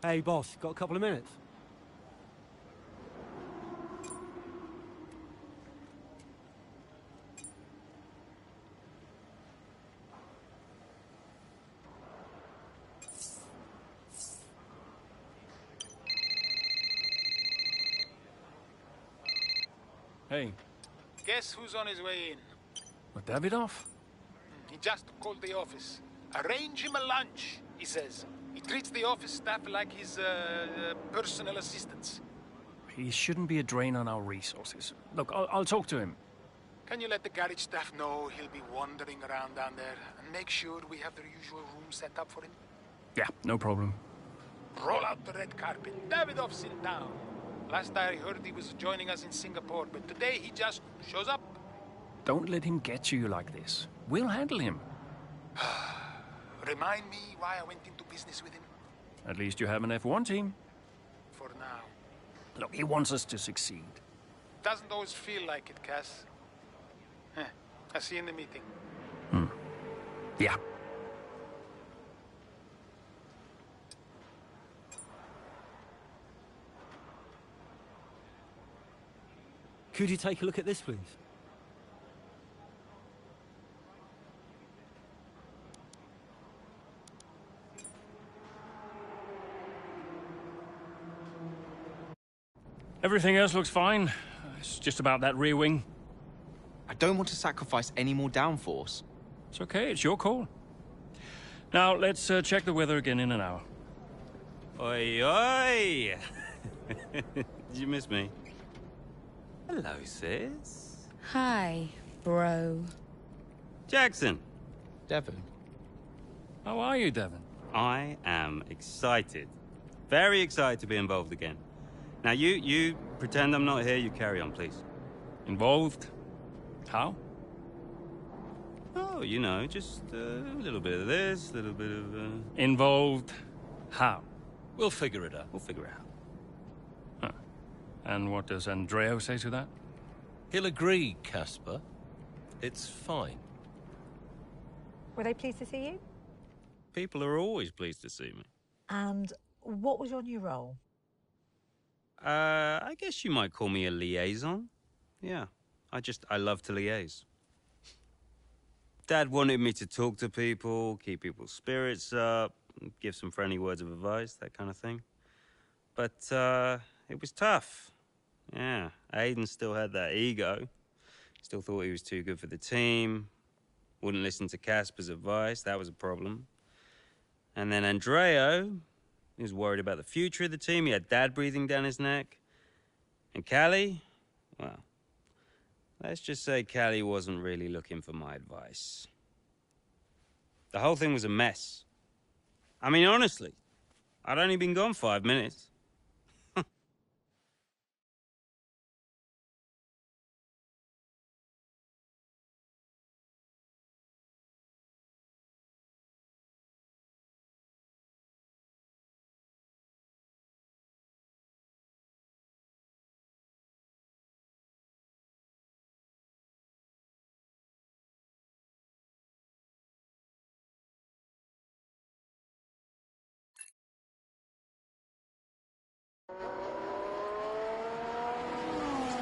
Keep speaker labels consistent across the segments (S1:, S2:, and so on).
S1: Hey, boss, got a couple of minutes?
S2: Hey.
S3: Guess who's on his way in?
S2: What, Davidoff?
S3: He just called the office. Arrange him a lunch, he says. He treats the office staff like his personal assistants.
S2: He shouldn't be a drain on our resources. Look, I'll talk to him.
S3: Can you let the garage staff know he'll be wandering around down there? And make sure we have the usual room set up for him?
S2: Yeah, no problem.
S3: Roll out the red carpet. Davidoff's in town. Last I heard he was joining us in Singapore, but today he just shows up.
S2: Don't let him get to you like this. We'll handle him.
S3: Remind me why I went into business with him?
S2: At least you have an F1 team.
S3: For now.
S2: Look, he wants us to succeed.
S3: Doesn't always feel like it, Cass. I'll see you in the meeting.
S2: Yeah.
S1: Could you take a look at this, please?
S2: Everything else looks fine. It's just about that rear wing.
S4: I don't want to sacrifice any more downforce.
S2: It's okay, it's your call. Now, let's check the weather again in an hour.
S5: Oi, oi! Did you miss me? Hello, sis.
S6: Hi, bro.
S5: Jackson.
S4: Devon.
S2: How are you, Devon?
S5: I am excited. Very excited to be involved again. Now, you pretend I'm not here, you carry on, please.
S2: Involved? How?
S5: Oh, you know, just a little bit of this, a little bit of...
S2: Involved? How?
S5: We'll figure it out. We'll figure it out.
S2: Huh. And what does Andreo say to that?
S7: He'll agree, Casper. It's fine.
S8: Were they pleased to see you?
S5: People are always pleased to see me.
S8: And what was your new role?
S5: I guess you might call me a liaison. Yeah, I love to liaise. Dad wanted me to talk to people, keep people's spirits up, give some friendly words of advice, that kind of thing. But it was tough. Yeah, Aiden still had that ego. Still thought he was too good for the team. Wouldn't listen to Casper's advice, that was a problem. And then Andreo, he was worried about the future of the team. He had Dad breathing down his neck. And Callie, well, let's just say Callie wasn't really looking for my advice. The whole thing was a mess. I mean, honestly, I'd only been gone 5 minutes.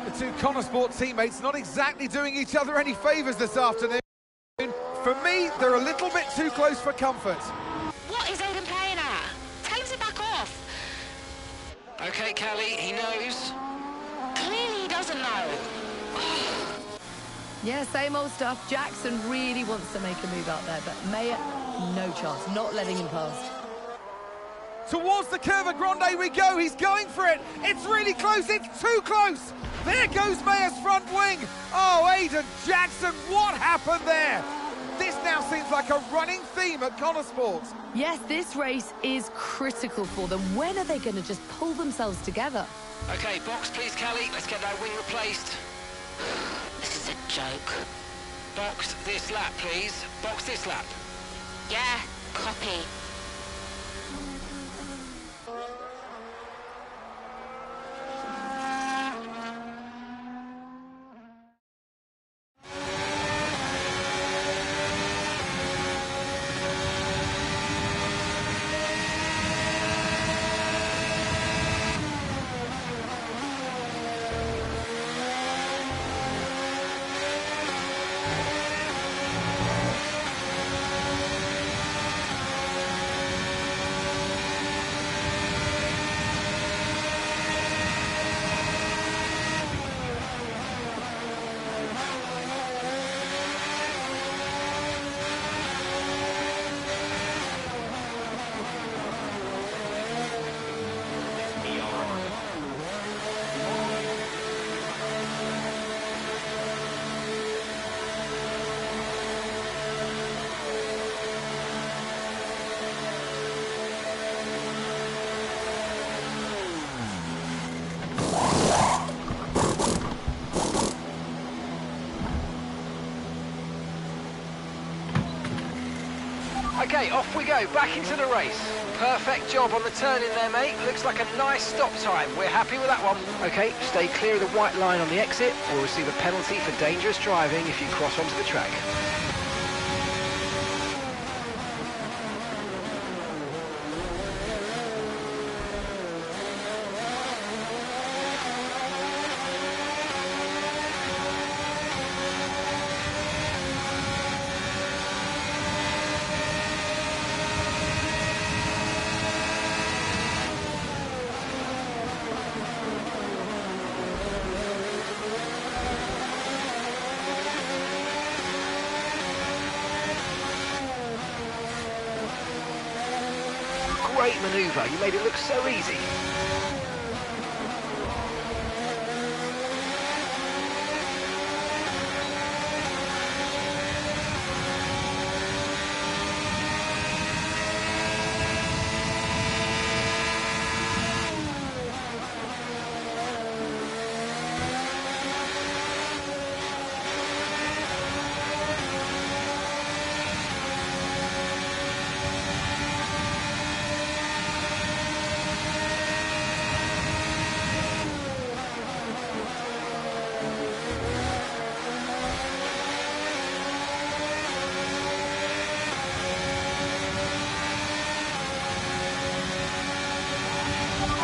S9: The two Connor Sport teammates not exactly doing each other any favours this afternoon. For me, they're a little bit too close for comfort.
S6: What is Aiden playing at? Tell him to back off.
S10: Okay, Callie, he knows.
S6: Clearly he doesn't know.
S11: Yeah, same old stuff. Jackson really wants to make a move out there, but Mayer, no chance, not letting him past.
S9: Towards the Curva Grande we go, he's going for it. It's really close, it's too close. There goes Mayer's front wing. Oh, Aiden Jackson, what happened there? This now seems like a running theme at Connor Sports.
S11: Yes, this race is critical for them. When are they going to just pull themselves together?
S10: Okay, box please, Callie. Let's get that wing replaced.
S6: This is a joke.
S10: Box this lap, please. Box this lap.
S6: Yeah, copy.
S10: Okay, off we go, back into the race. Perfect job on the turn in there, mate. Looks like a nice stop time. We're happy with that one. Okay, stay clear of the white line on the exit or receive a penalty for dangerous driving if you cross onto the track. Great manoeuvre, you made it look so easy.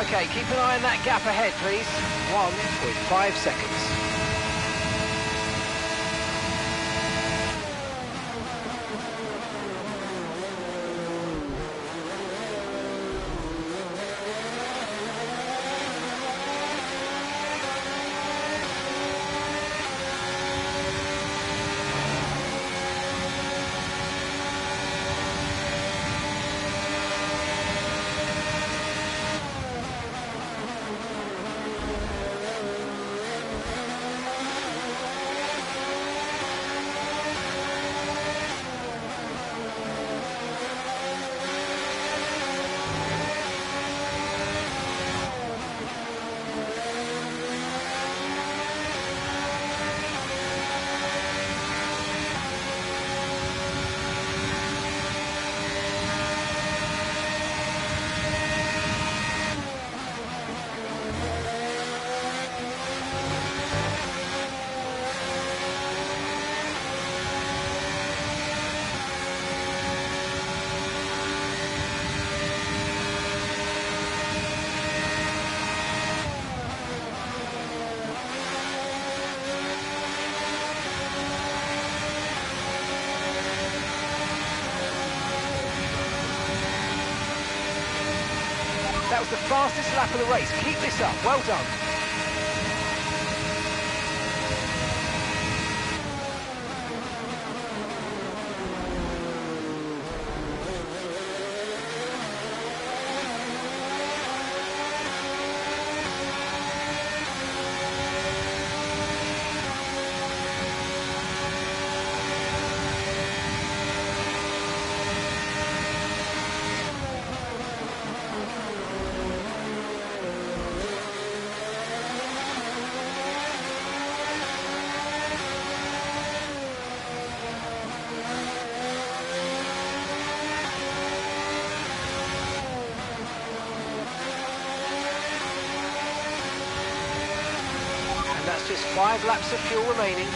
S10: Okay, keep an eye on that gap ahead, please. 1.5 seconds. That was the fastest lap of the race. Keep this up. Well done. That's just 5 laps of fuel remaining.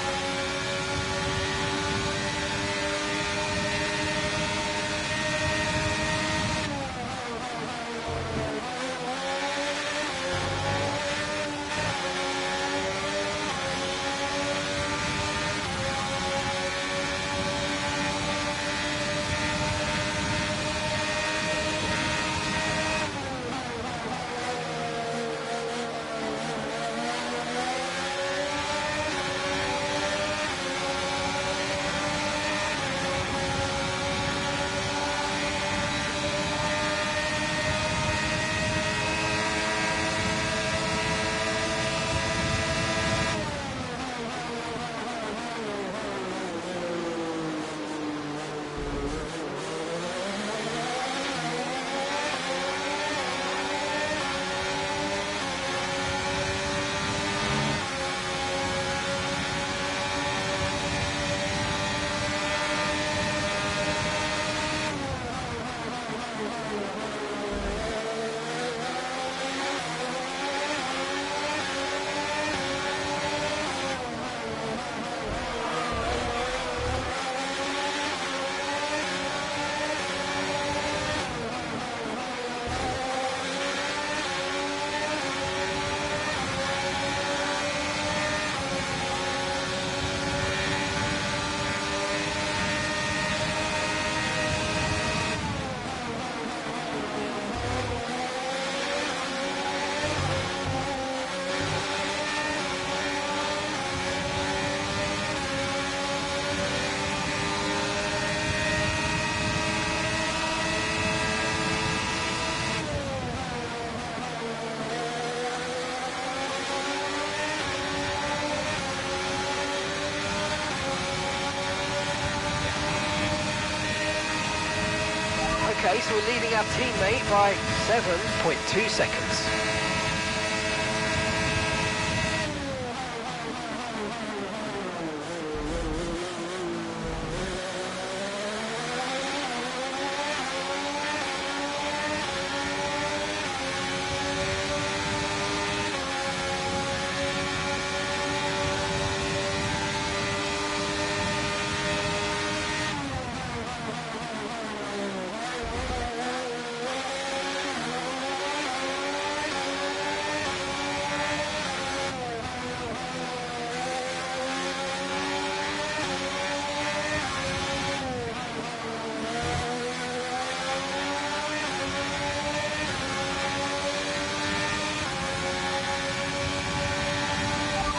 S10: Okay, so we're leading our teammate by 7.2 seconds.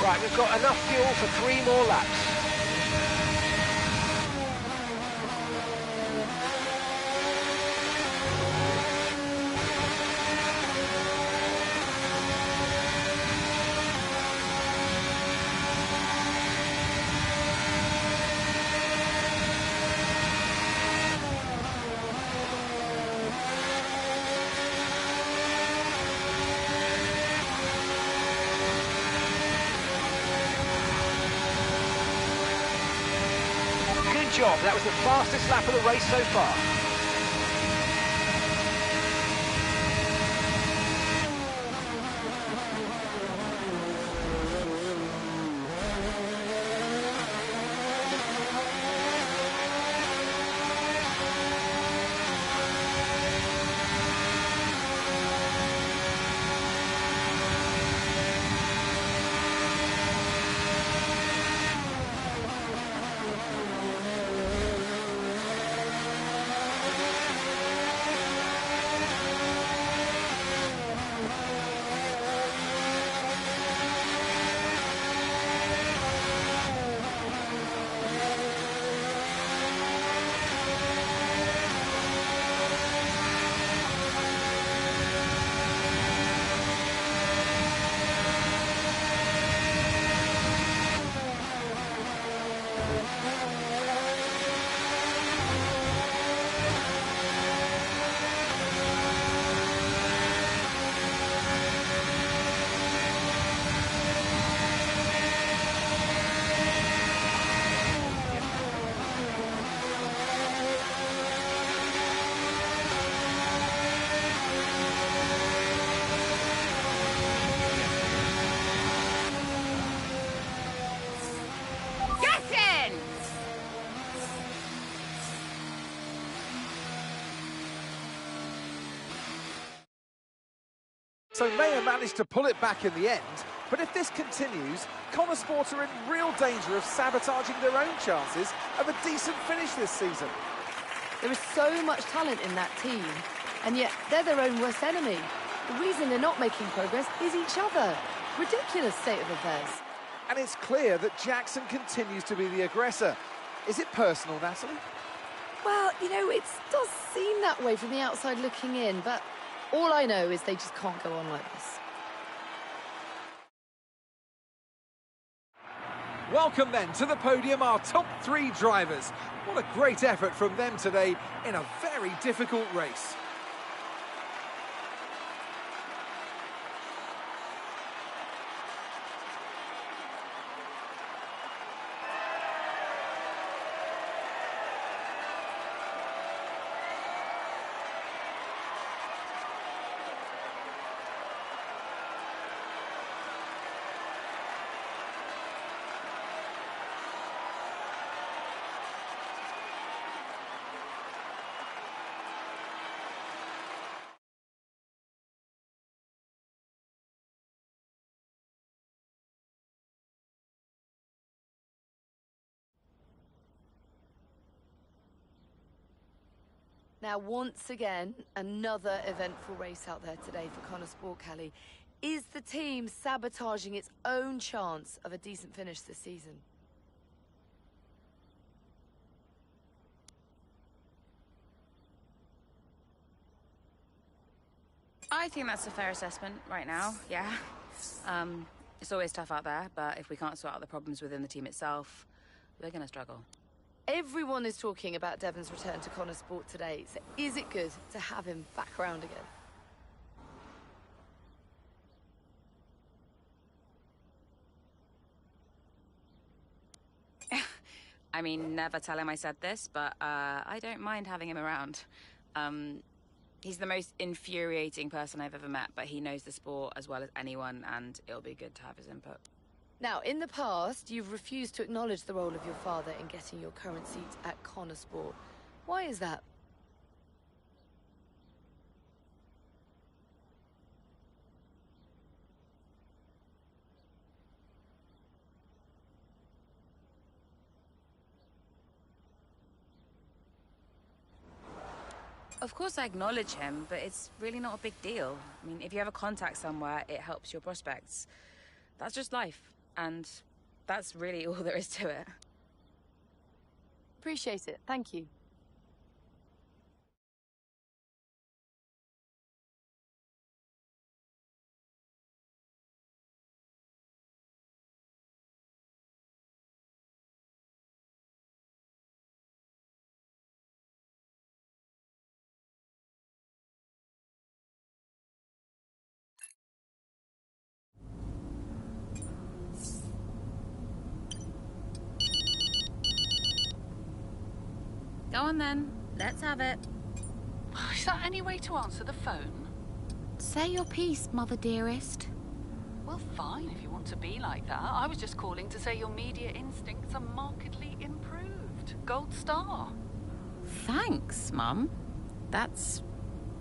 S10: Right, we've got enough fuel for 3 more laps. Good job, that was the fastest lap of the race so far.
S9: So Mayer managed to pull it back in the end, but if this continues, Connor Sport are in real danger of sabotaging their own chances of a decent finish this season.
S11: There is so much talent in that team, and yet they're their own worst enemy. The reason they're not making progress is each other. Ridiculous state of affairs.
S9: And it's clear that Jackson continues to be the aggressor. Is it personal, Natalie?
S11: Well, you know, it does seem that way from the outside looking in, but all I know is they just can't go on like this.
S9: Welcome then to the podium, our top 3 drivers. What a great effort from them today in a very difficult race.
S11: Now, once again, another eventful race out there today for Connor Sport, Kelly. Is the team sabotaging its own chance of a decent finish this season?
S12: I think that's a fair assessment right now, yeah. It's always tough out there, but if we can't sort out the problems within the team itself, we're going to struggle.
S11: Everyone is talking about Devon's return to Connor Sport today, so is it good to have him back around again?
S12: I mean, never tell him I said this, but I don't mind having him around. He's the most infuriating person I've ever met, but he knows the sport as well as anyone, and it'll be good to have his input.
S11: Now, in the past, you've refused to acknowledge the role of your father in getting your current seat at Connor Sport. Why is that?
S12: Of course I acknowledge him, but it's really not a big deal. I mean, if you have a contact somewhere, it helps your prospects. That's just life, and that's really all there is to it.
S11: Appreciate it. Thank you.
S12: Go on then, let's have it.
S13: Is that any way to answer the phone?
S12: Say your piece, mother dearest.
S13: Well, fine, if you want to be like that. I was just calling to say your media instincts are markedly improved. Gold star.
S12: Thanks, Mum. That's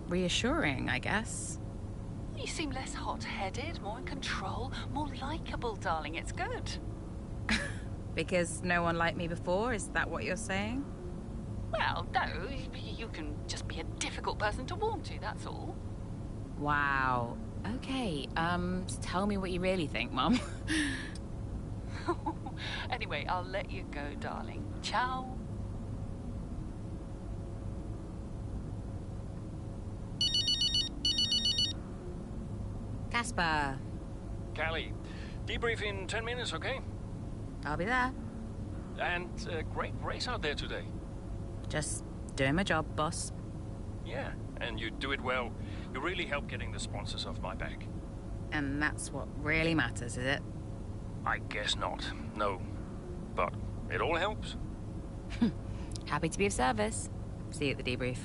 S12: reassuring, I guess.
S13: You seem less hot-headed, more in control, more likable, darling. It's good.
S12: Because no one liked me before, is that what you're saying?
S13: Well, no, you can just be a difficult person to warm to, that's all.
S12: Wow. Okay, tell me what you really think, Mum.
S13: Anyway, I'll let you go, darling. Ciao.
S12: Casper.
S2: Callie, debrief in 10 minutes, okay?
S12: I'll be there.
S2: And great race out there today.
S12: Just doing my job, boss.
S2: Yeah, and you do it well. You really help getting the sponsors off my back.
S12: And that's what really matters, is it?
S2: I guess not. No. But it all helps.
S12: Happy to be of service. See you at the debrief.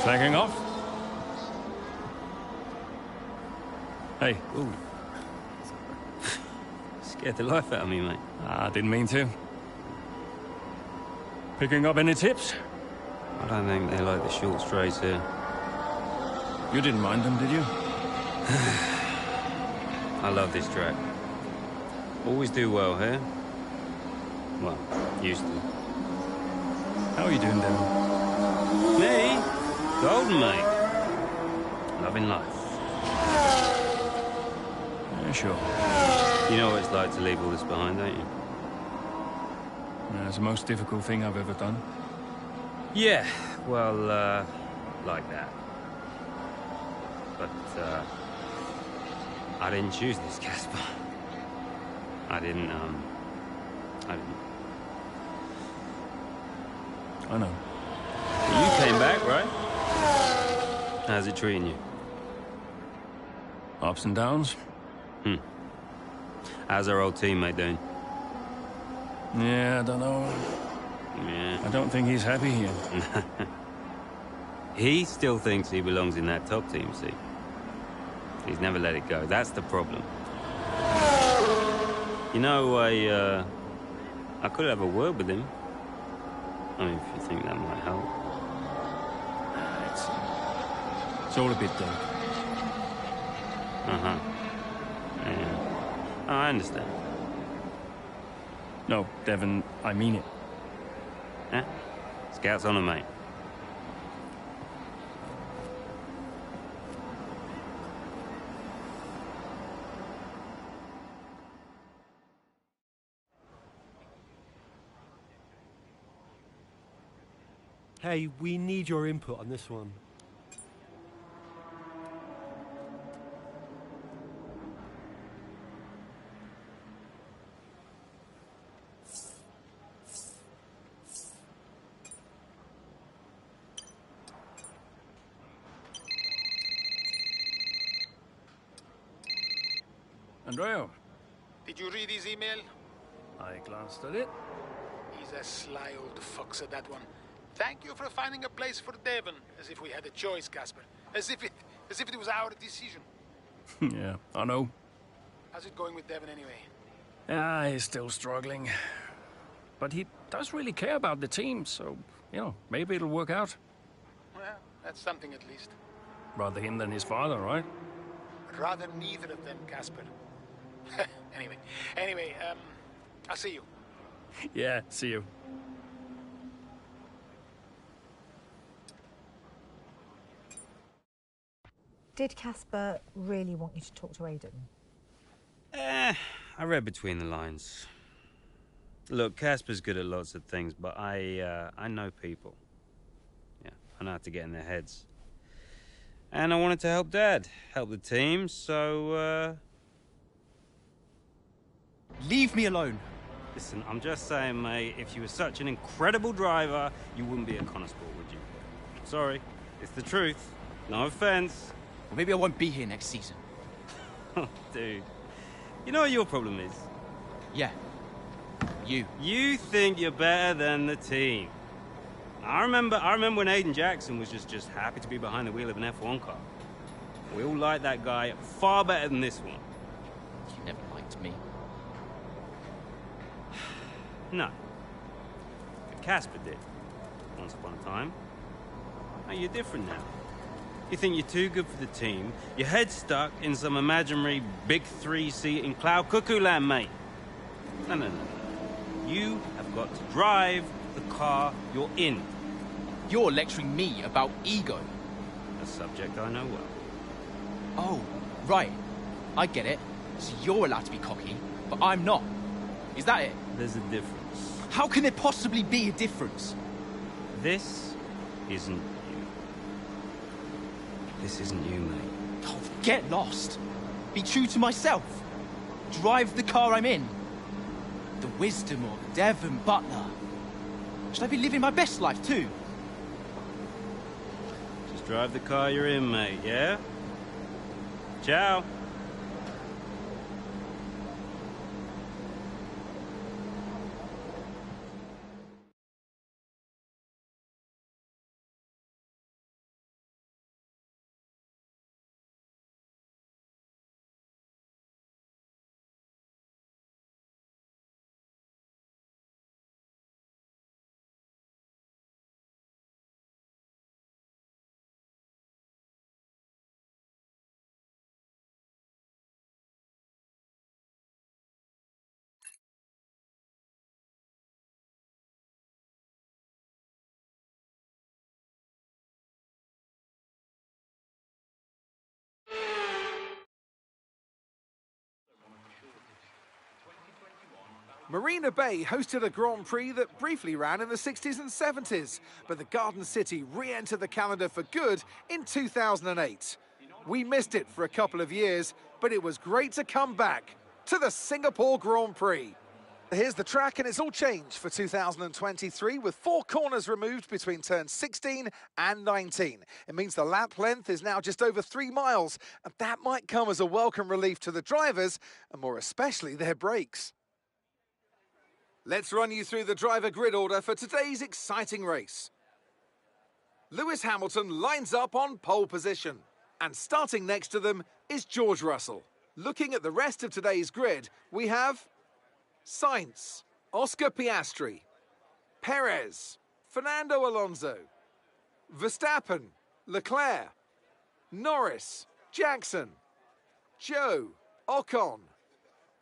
S2: Flagging off? Hey.
S5: Ooh. Scared the life out of me, mate.
S2: I didn't mean to. Picking up any tips?
S5: I don't think they like the short straights here.
S2: You didn't mind them, did you?
S5: I love this track. Always do well here. Well, used to.
S2: How are you doing, Devon?
S5: Me? Golden, mate. Loving life.
S2: Yeah, sure.
S5: You know what it's like to leave all this behind, don't you?
S2: Yeah, it's the most difficult thing I've ever done.
S5: Yeah, well, like that. But, I didn't choose this, Casper. I didn't.
S2: I know.
S5: You came back, right? How's it treating you?
S2: Ups and downs.
S5: How's our old teammate doing?
S2: Yeah, I don't know.
S5: Yeah.
S2: I don't think he's happy here.
S5: He still thinks he belongs in that top team, see? He's never let it go. That's the problem. You know, I could have a word with him. I mean, if you think that might help.
S2: It's all a bit dark.
S5: Uh-huh. Yeah. Oh, I understand.
S2: No, Devon, I mean it.
S5: Eh? Scouts on 'em, mate.
S1: Hey, we need your input on this one.
S2: Andrea,
S3: Did you read his email?
S2: I glanced at it.
S3: He's a sly old fox at that one. Thank you for finding a place for Devon, as if we had a choice, Casper. As if it was our decision.
S2: Yeah, I know.
S3: How's it going with Devon anyway?
S2: Ah, he's still struggling. But he does really care about the team, so, maybe it'll work out.
S3: Well, that's something at least.
S2: Rather him than his father, right?
S3: Rather neither of them, Casper. Anyway, I'll see you.
S2: Yeah, see you.
S8: Did Casper really want you to talk to Aidan?
S5: I read between the lines. Look, Casper's good at lots of things, but I know people. Yeah, I know how to get in their heads. And I wanted to help Dad, help the team, so,
S4: Leave me alone.
S5: Listen, I'm just saying, mate, if you were such an incredible driver, you wouldn't be at Connorsport, would you? Sorry, it's the truth. No offense.
S4: Or maybe I won't be here next season.
S5: Dude, you know what your problem is?
S4: Yeah. You.
S5: You think you're better than the team. I remember when Aiden Jackson was just happy to be behind the wheel of an F1 car. We all like that guy far better than this one.
S4: You never liked me.
S5: No. But Casper did. Once upon a time. Now you're different now. You think you're too good for the team. Your head's stuck in some imaginary big three-seat in cloud cuckoo land, mate. No. You have got to drive the car you're in.
S4: You're lecturing me about ego.
S5: A subject I know well.
S4: Oh, right. I get it. So you're allowed to be cocky, but I'm not. Is that it?
S5: There's a difference.
S4: How can there possibly be a difference?
S5: This isn't you. This isn't you, mate.
S4: Oh, get lost. Be true to myself. Drive the car I'm in. The wisdom of Devon Butler. Should I be living my best life too?
S5: Just drive the car you're in, mate, yeah? Ciao.
S9: Marina Bay hosted a Grand Prix that briefly ran in the 60s and 70s, but the Garden City re-entered the calendar for good in 2008. We missed it for a couple of years, but it was great to come back to the Singapore Grand Prix. Here's the track, and it's all changed for 2023, with 4 corners removed between turns 16 and 19. It means the lap length is now just over 3 miles, and that might come as a welcome relief to the drivers, and more especially their brakes. Let's run you through the driver grid order for today's exciting race. Lewis Hamilton lines up on pole position, and starting next to them is George Russell. Looking at the rest of today's grid, we have Sainz, Oscar Piastri, Perez, Fernando Alonso, Verstappen, Leclerc, Norris, Jackson, Joe, Ocon,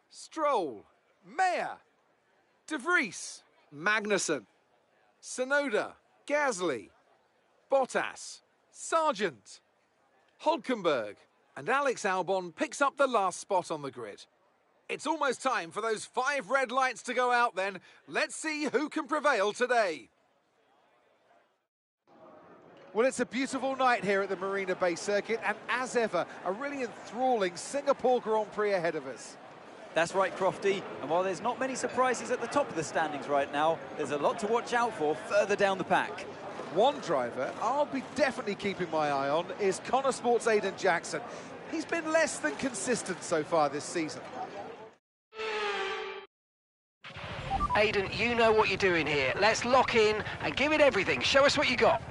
S9: Stroll, Mayer, De Vries, Magnussen, Sonoda, Gasly, Bottas, Sargent, Hulkenberg, and Alex Albon picks up the last spot on the grid. It's almost time for those 5 red lights to go out then. Let's see who can prevail today. Well, it's a beautiful night here at the Marina Bay Circuit, and as ever, a really enthralling Singapore Grand Prix ahead of us.
S14: That's right, Crofty, and while there's not many surprises at the top of the standings right now, there's a lot to watch out for further down the pack.
S9: One driver I'll be definitely keeping my eye on is Connor Sports' Aiden Jackson. He's been less than consistent so far this season.
S10: Aiden, you know what you're doing here. Let's lock in and give it everything. Show us what you got.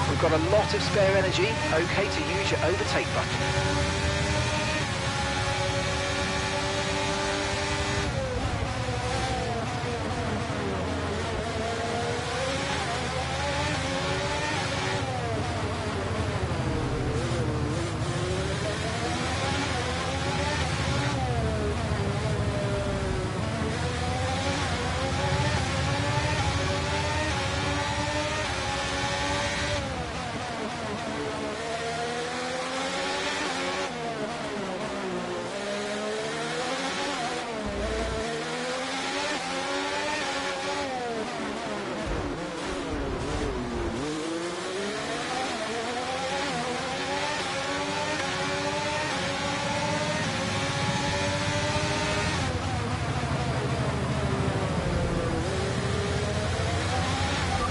S10: We've got a lot of spare energy. Okay to use your overtake button.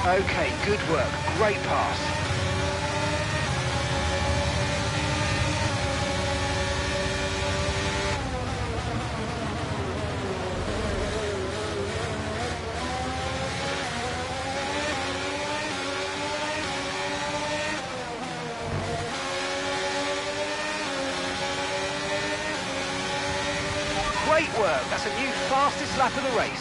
S10: Okay, good work. Great pass. Great work. That's a new fastest lap of the race.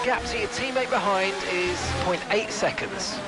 S10: gap to your teammate behind is 0.8 seconds.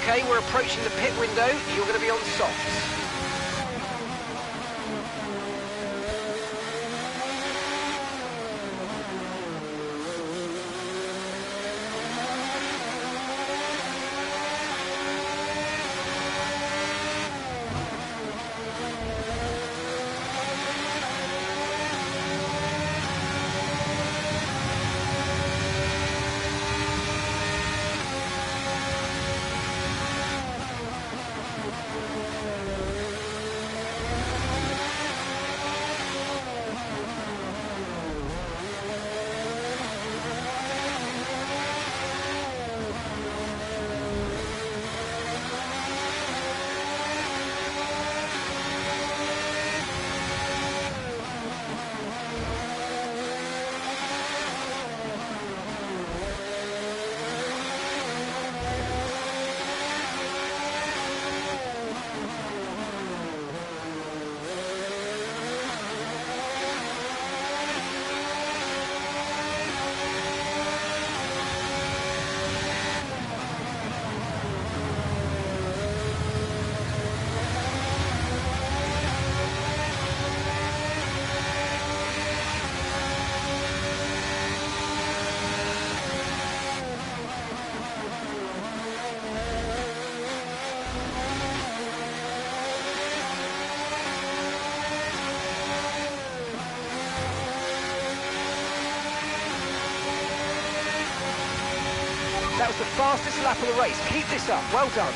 S10: Okay, we're approaching the pit window. You're going to be on softs. That was the fastest lap of the race. Keep this up. Well done.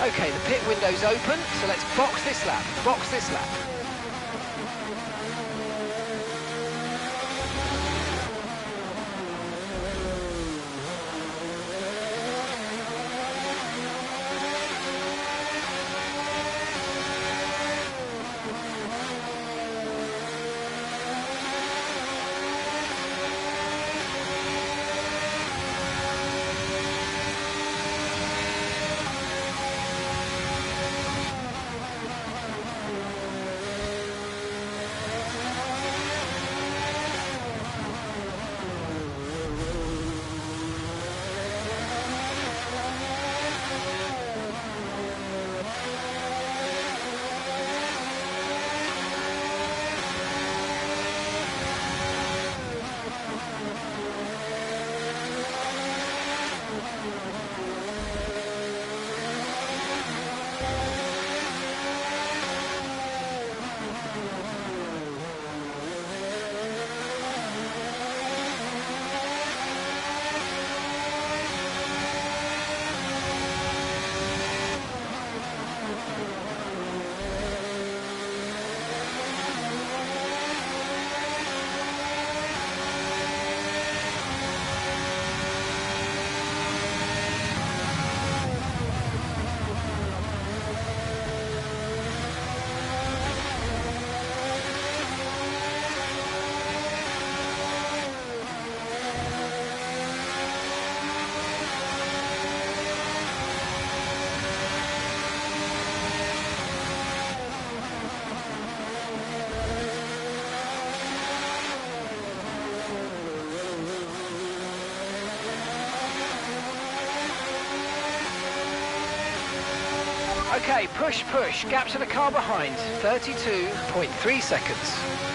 S10: Okay, the pit window's open, so let's box this lap. Box this lap. Okay, push, push. Gap to the car behind. 32.3 seconds.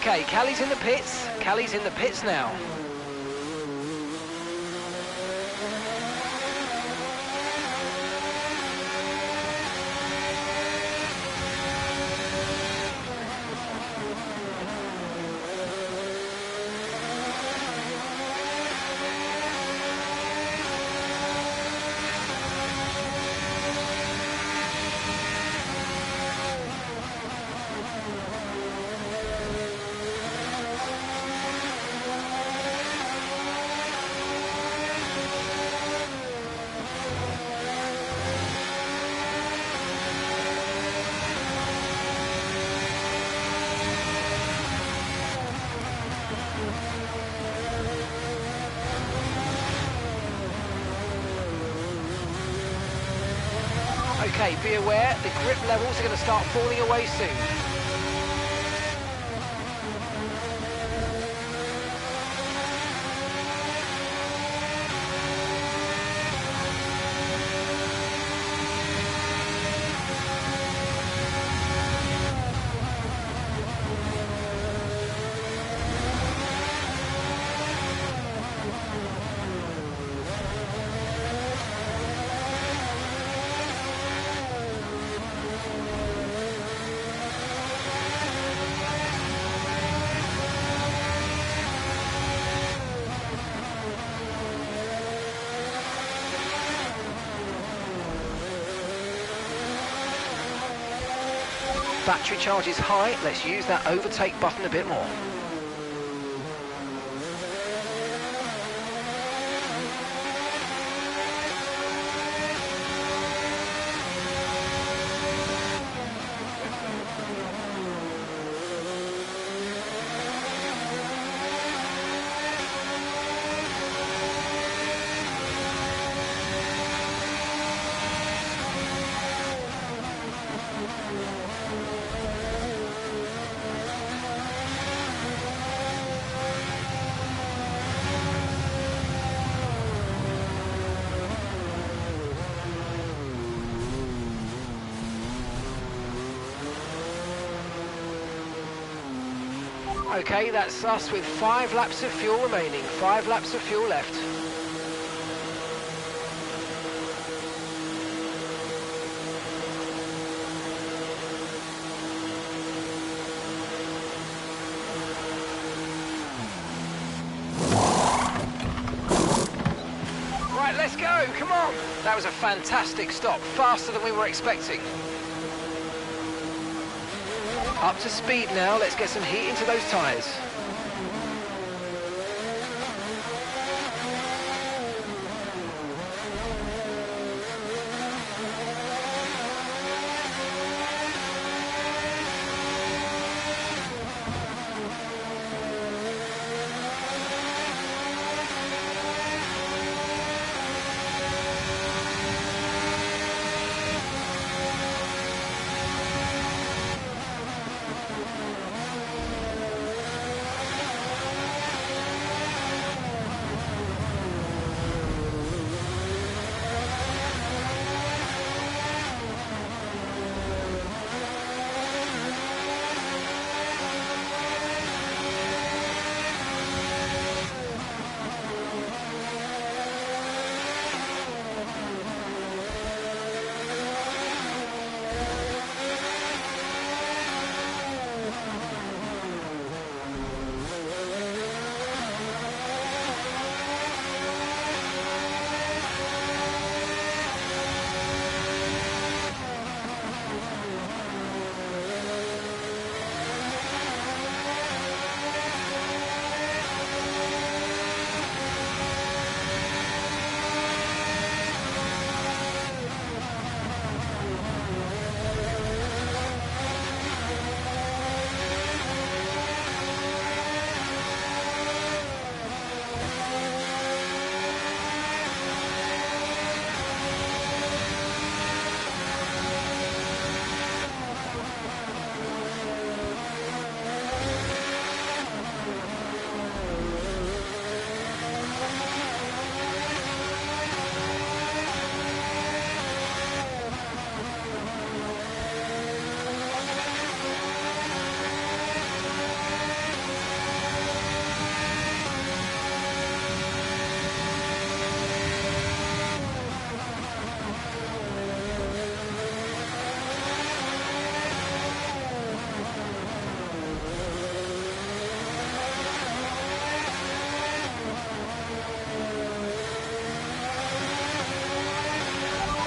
S10: Okay, Callie's in the pits. Callie's in the pits now. Okay, be aware, the grip levels are going to start falling away soon. Battery charge is high, let's use that overtake button a bit more. Okay, that's us with 5 laps of fuel remaining, 5 laps of fuel left. Right, let's go, come on! That was a fantastic stop, faster than we were expecting. Up to speed now, let's get some heat into those tyres.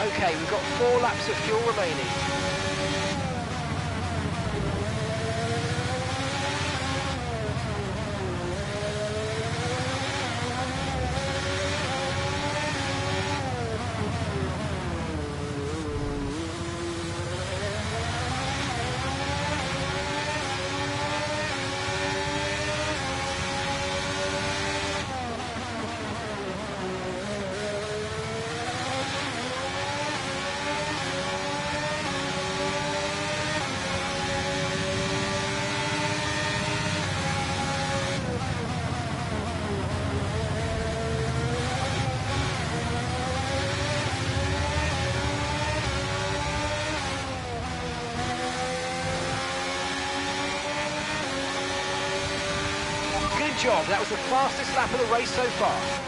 S10: Okay, we've got 4 laps of fuel remaining. Good job, that was the fastest lap of the race so far.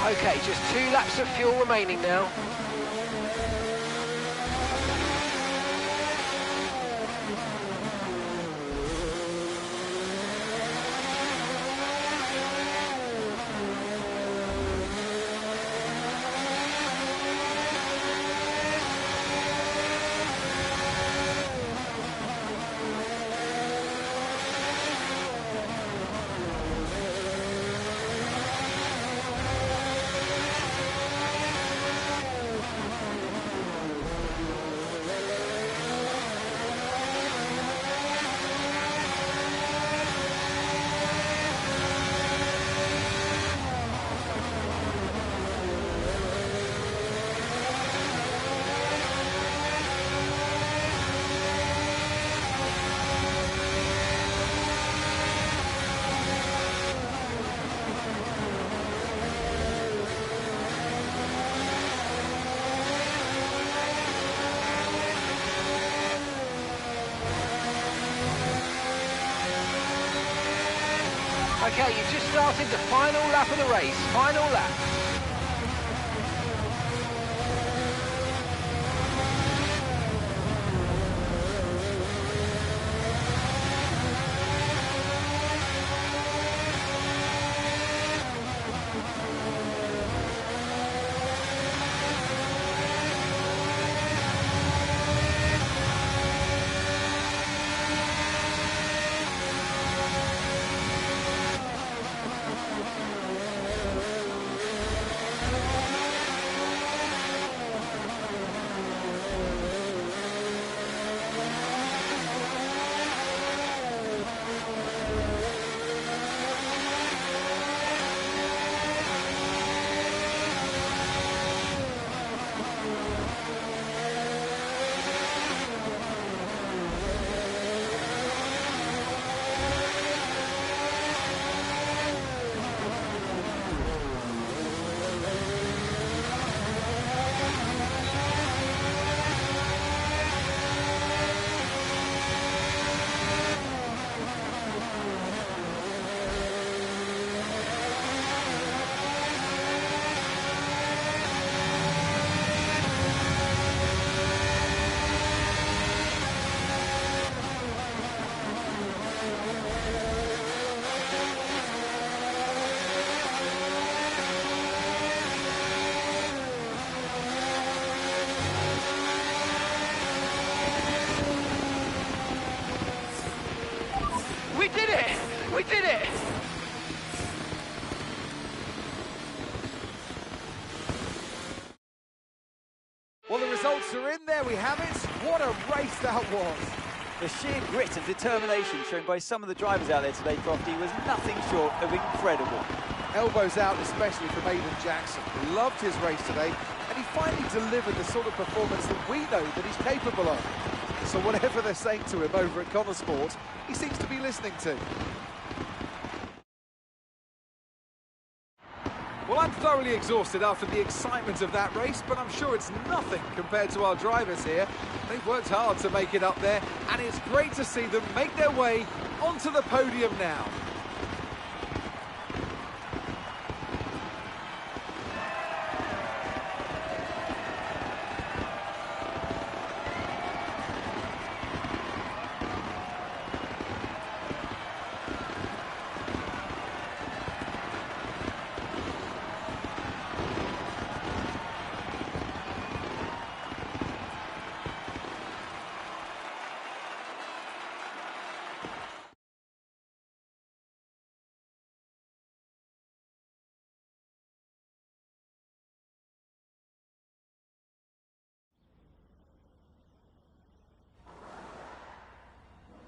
S10: Okay, just 2 laps of fuel remaining now. Okay, you've just started the final lap of the race. Final lap.
S9: results are in. There we have it. What a race that was.
S14: The sheer grit and determination shown by some of the drivers out there today, Crofty, was nothing short of incredible.
S9: Elbows out, especially from Aidan Jackson. Loved his race today, and he finally delivered the sort of performance that we know that he's capable of. So whatever they're saying to him over at Connor Sport, he seems to be listening to. Well, I'm thoroughly exhausted after the excitement of that race, but I'm sure it's nothing compared to our drivers here. They've worked hard to make it up there, and it's great to see them make their way onto the podium now.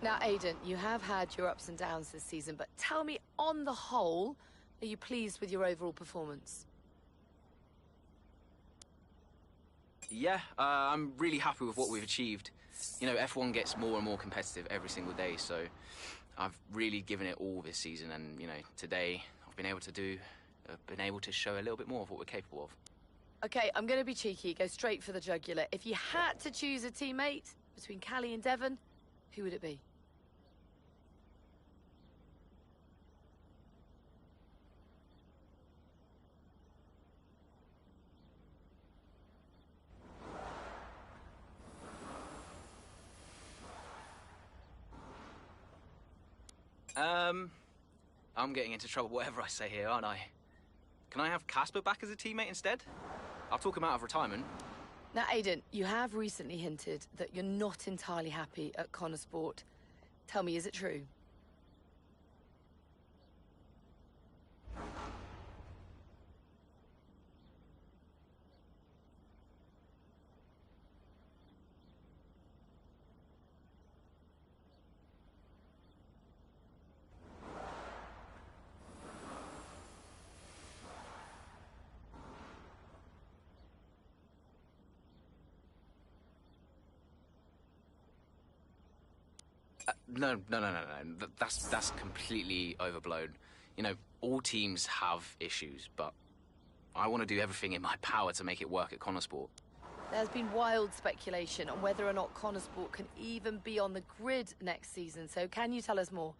S11: Now, Aidan, you have had your ups and downs this season, but tell me, on the whole, are you pleased with your overall performance?
S15: Yeah, I'm really happy with what we've achieved. You know, F1 gets more and more competitive every single day, so I've really given it all this season, and, you know, today I've been able to show a little bit more of what we're capable of.
S11: Okay, I'm going to be cheeky, go straight for the jugular. If you had to choose a teammate between Callie and Devon, who would it be?
S15: I'm getting into trouble whatever I say here, aren't I? Can I have Casper back as a teammate instead? I'll talk him out of retirement.
S11: Now, Aidan, you have recently hinted that you're not entirely happy at Connor Sport. Tell me, is it true?
S15: No. That's completely overblown. You know, all teams have issues, but I want to do everything in my power to make it work at Connor Sport.
S11: There's been wild speculation on whether or not Connor Sport can even be on the grid next season, so can you tell us more?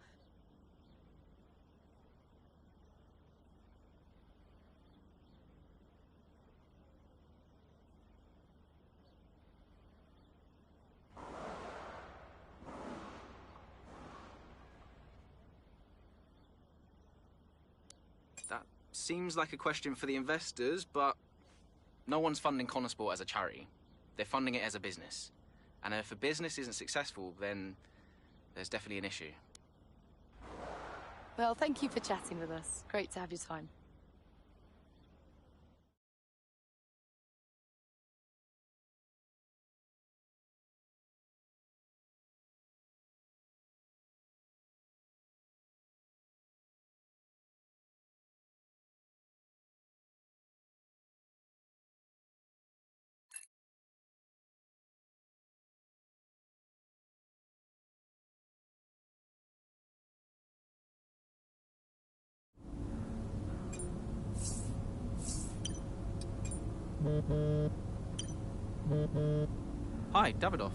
S15: That seems like a question for the investors, but no one's funding Connor Sport as a charity. They're funding it as a business. And if a business isn't successful, then there's definitely an issue.
S11: Well, thank you for chatting with us. Great to have your time.
S15: Hi, Davidoff.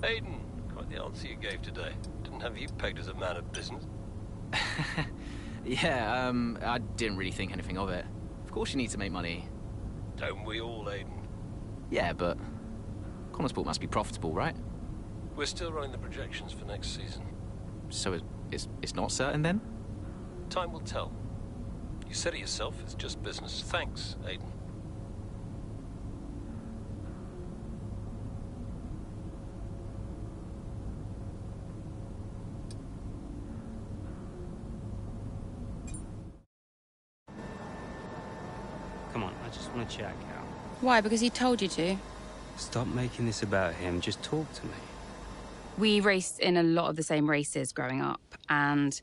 S7: Aiden, quite the answer you gave today. Didn't have you pegged as a man of business.
S15: Yeah, I didn't really think anything of it. Of course you need to make money.
S7: Don't we all, Aiden?
S15: Yeah, but Connor Sport must be profitable, right?
S7: We're still running the projections for next season.
S15: So it's not certain then?
S7: Time will tell. You said it yourself, it's just business. Thanks, Aiden.
S5: Come on, I just want to check out.
S12: Why? Because he told you to?
S5: Stop making this about him. Just talk to me.
S12: We raced in a lot of the same races growing up, and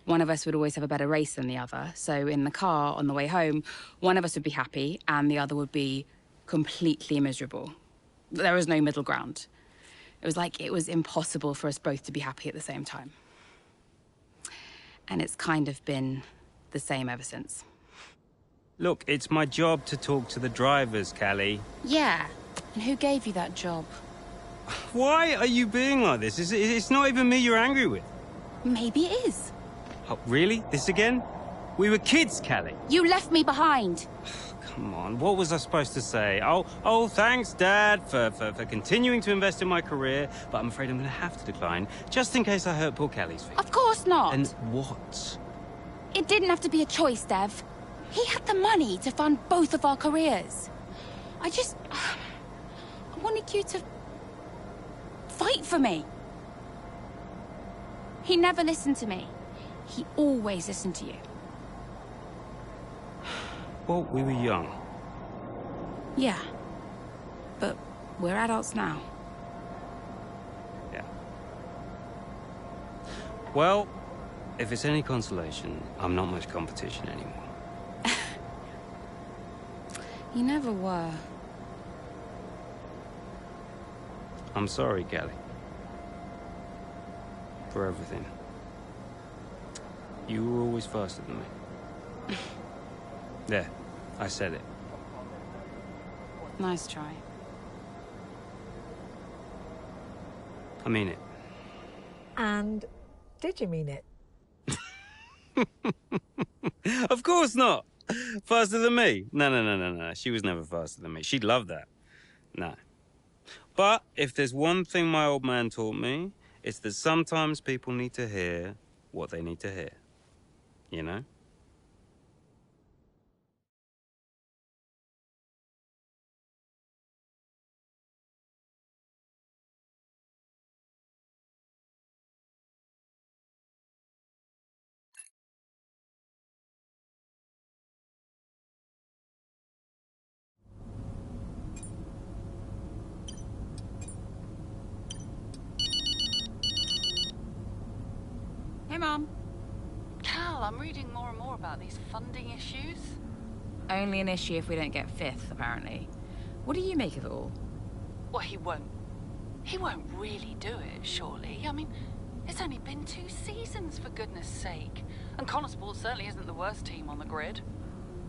S12: one of us would always have a better race than the other. So in the car on the way home, one of us would be happy and the other would be completely miserable. There was no middle ground. It was like it was impossible for us both to be happy at the same time. And it's kind of been the same ever since.
S5: Look, it's my job to talk to the drivers, Callie.
S12: Yeah, and who gave you that job?
S5: Why are you being like this? It's not even me you're angry with.
S12: Maybe it is.
S5: Oh, really? This again? We were kids, Callie.
S12: You left me behind.
S5: Come on, what was I supposed to say? Oh, thanks, Dad, for continuing to invest in my career, but I'm afraid I'm going to have to decline, just in case I hurt poor Callie's feelings.
S12: Of course not.
S5: And what?
S12: It didn't have to be a choice, Dev. He had the money to fund both of our careers. I wanted you to fight for me. He never listened to me. He always listened to you.
S5: Well, we were young.
S12: Yeah. But we're adults now.
S5: Yeah. Well, if it's any consolation, I'm not much competition anymore.
S12: You never were.
S5: I'm sorry, Callie. For everything. You were always faster than me. There, I said it.
S12: Nice try.
S5: I mean it.
S8: And did you mean it?
S5: Of course not. Faster than me. No. She was never faster than me. She'd love that. No. But if there's one thing my old man taught me, it's that sometimes people need to hear what they need to hear. You know?
S12: Hey, Mom.
S13: Cal, I'm reading more and more about these funding issues.
S12: Only an issue if we don't get fifth, apparently. What do you make of it all?
S13: Well, he won't really do it, surely. I mean, it's only been 2 seasons, for goodness sake. And Connorsport certainly isn't the worst team on the grid.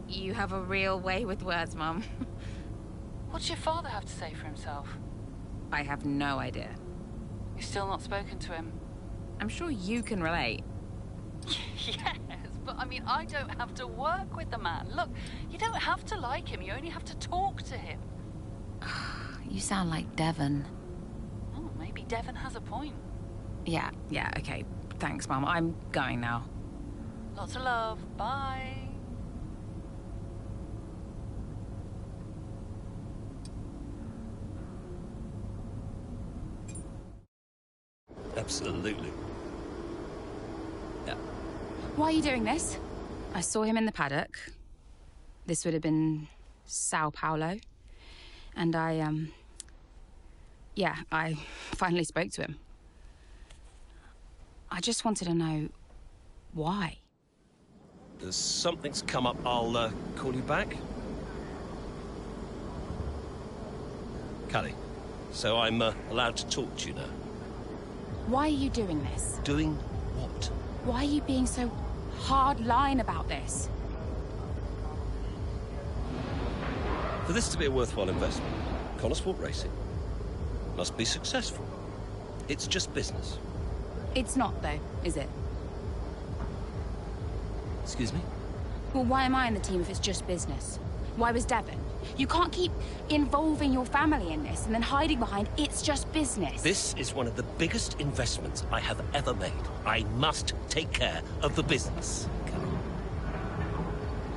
S12: You have a real way with words, Mum.
S13: What's your father have to say for himself?
S12: I have no idea.
S13: You've still not spoken to him?
S12: I'm sure you can relate.
S13: Yes, but I mean, I don't have to work with the man. Look, you don't have to like him, you only have to talk to him.
S12: You sound like Devon.
S13: Oh, maybe Devon has a point.
S12: Yeah, okay. Thanks, Mum. I'm going now.
S13: Lots of love. Bye.
S7: Absolutely. Yeah.
S12: Why are you doing this? I saw him in the paddock. This would have been Sao Paulo. And I finally spoke to him. I just wanted to know why.
S7: Something's come up. I'll call you back. Callie, so I'm allowed to talk to you now.
S12: Why are you doing this?
S7: Doing what?
S12: Why are you being so hard-line about this?
S7: For this to be a worthwhile investment, Connorsport Racing must be successful. It's just business.
S12: It's not, though, is it?
S7: Excuse me?
S12: Well, why am I in the team if it's just business? Why was Devon? You can't keep involving your family in this and then hiding behind it's just business.
S7: This is one of the biggest investments I have ever made. I must take care of the business.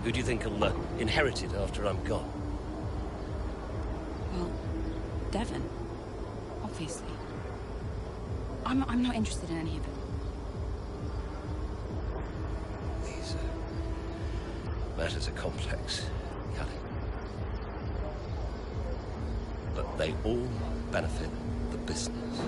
S7: Who do you think will inherit it after I'm gone?
S12: Well, Devon. Obviously. I'm not interested in any of it.
S7: These matters are complex, Callie. But They all benefit the business.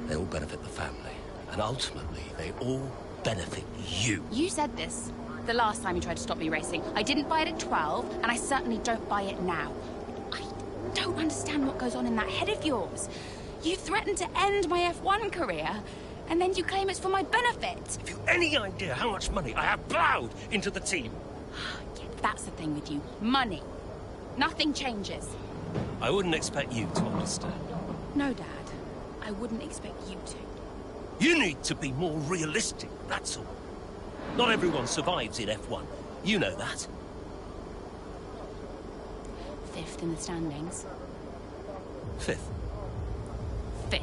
S7: They all benefit the family. And ultimately, they all benefit you.
S12: You said this the last time you tried to stop me racing. I didn't buy it at 12, and I certainly don't buy it now. I don't understand what goes on in that head of yours. You threatened to end my F1 career, and then you claim it's for my benefit.
S7: Have you any idea how much money I have plowed into the team?
S12: Yeah, that's the thing with you. Money. Nothing changes.
S7: I wouldn't expect you to understand.
S12: No, Dad. I wouldn't expect you to.
S7: You need to be more realistic, that's all. Not everyone survives in F1. You know that.
S12: 5th in the standings.
S7: 5th.
S12: 5th.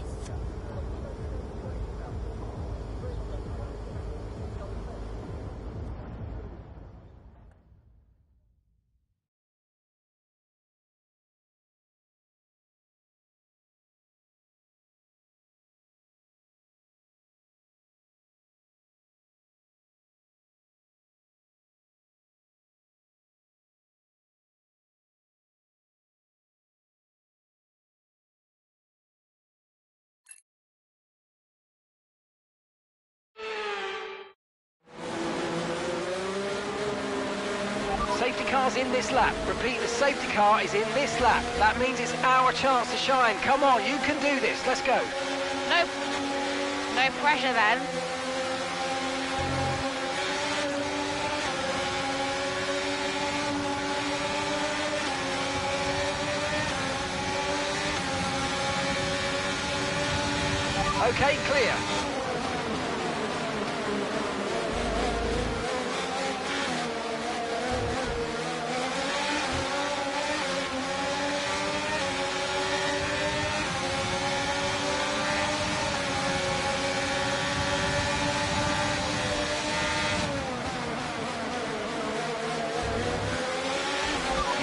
S10: Safety car's in this lap. Repeat, the safety car is in this lap. That means it's our chance to shine. Come on, you can do this. Let's go.
S6: No pressure then.
S10: Okay, clear.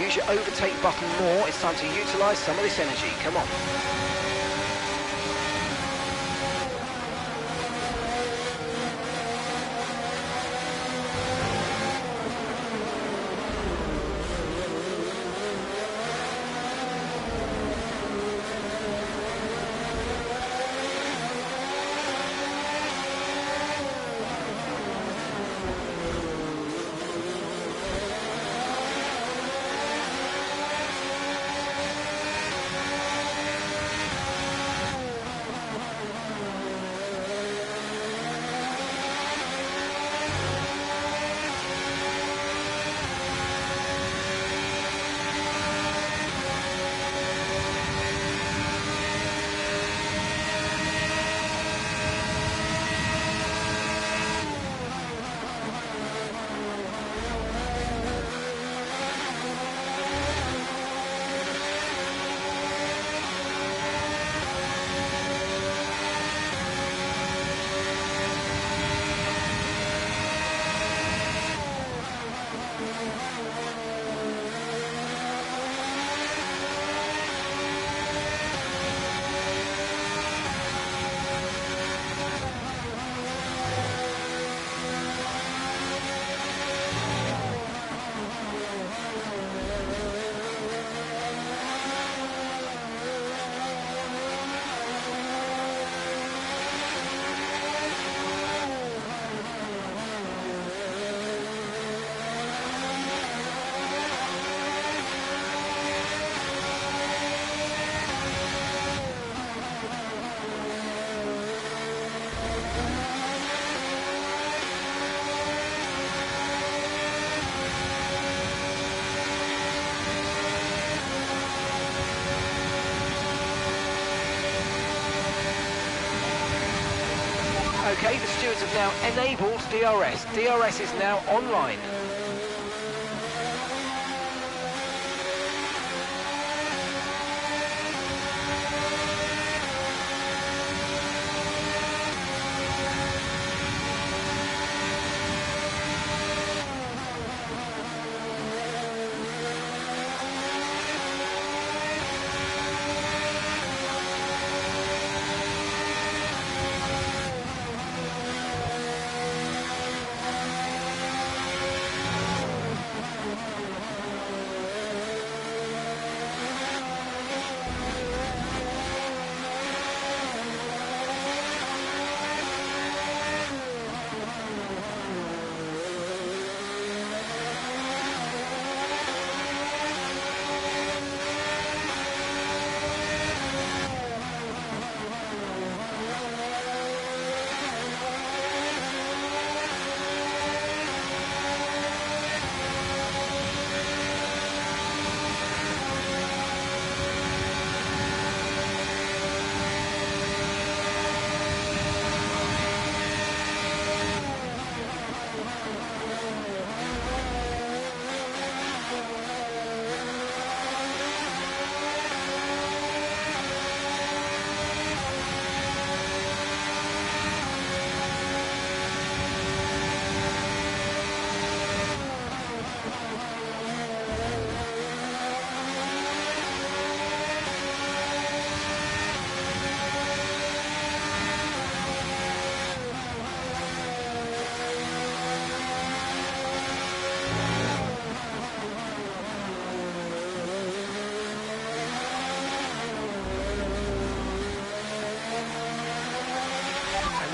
S10: Use your overtake button more. It's time to utilise some of this energy. Come on. Okay, the stewards have now enabled DRS. DRS is now online.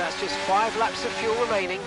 S10: that's just 5 laps of fuel remaining.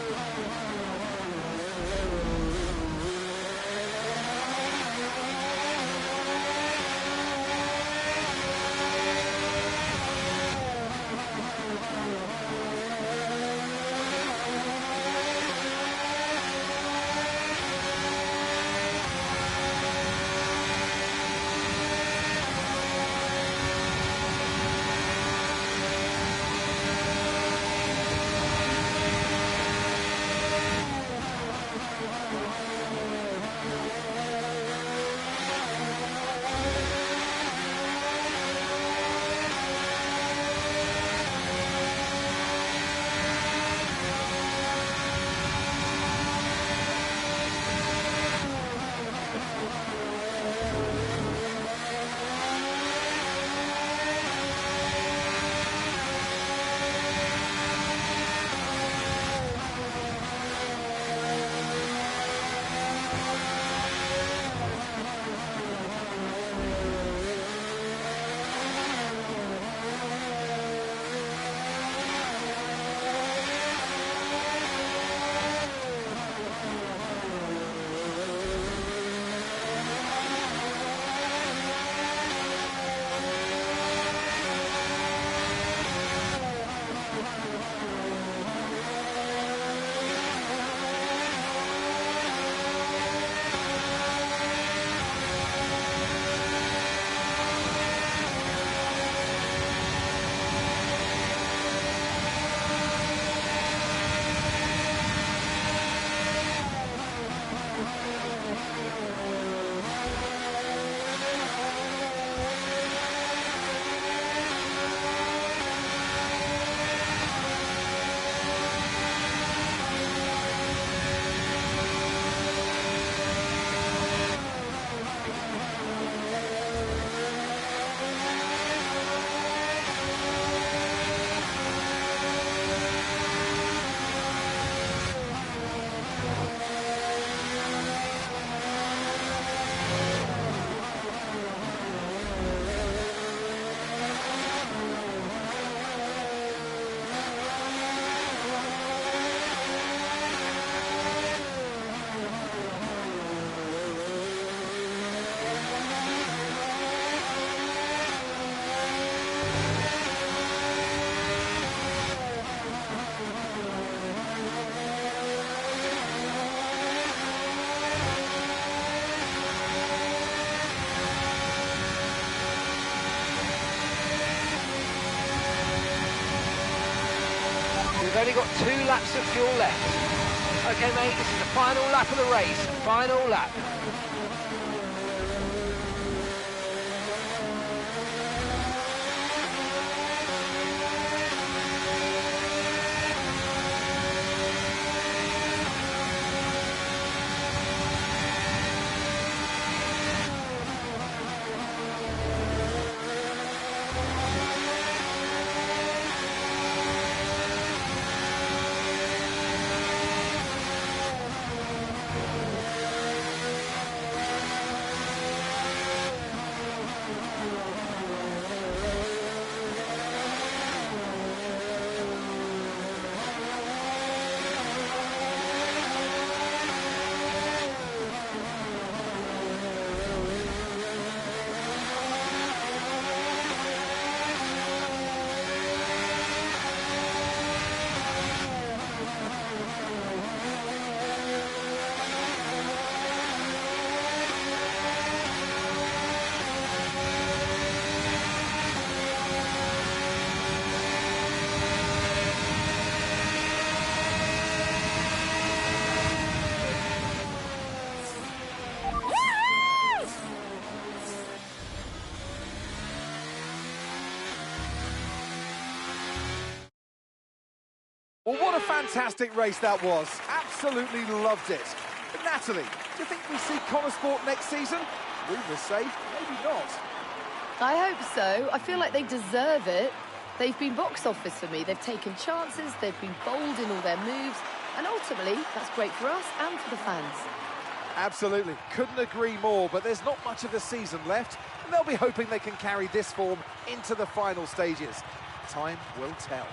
S10: We've only got 2 laps of fuel left. Okay, mate, this is the final lap of the race. Final lap.
S9: Well, what a fantastic race that was. Absolutely loved it. But Natalie, do you think we see Connor Sport next season? We were safe, maybe not.
S11: I hope so. I feel like they deserve it. They've been box office for me. They've taken chances, they've been bold in all their moves, and ultimately, that's great for us and for the fans.
S9: Absolutely. Couldn't agree more, but there's not much of the season left, and they'll be hoping they can carry this form into the final stages. Time will tell.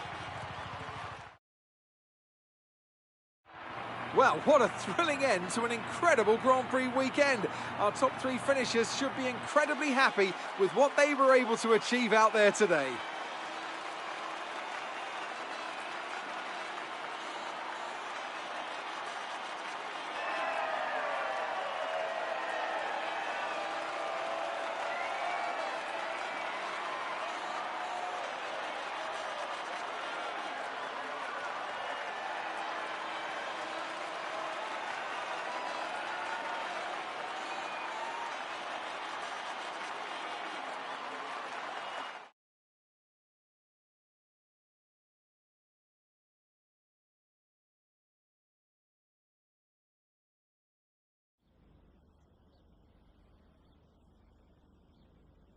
S9: Well, what a thrilling end to an incredible Grand Prix weekend. Our top three finishers should be incredibly happy with what they were able to achieve out there today.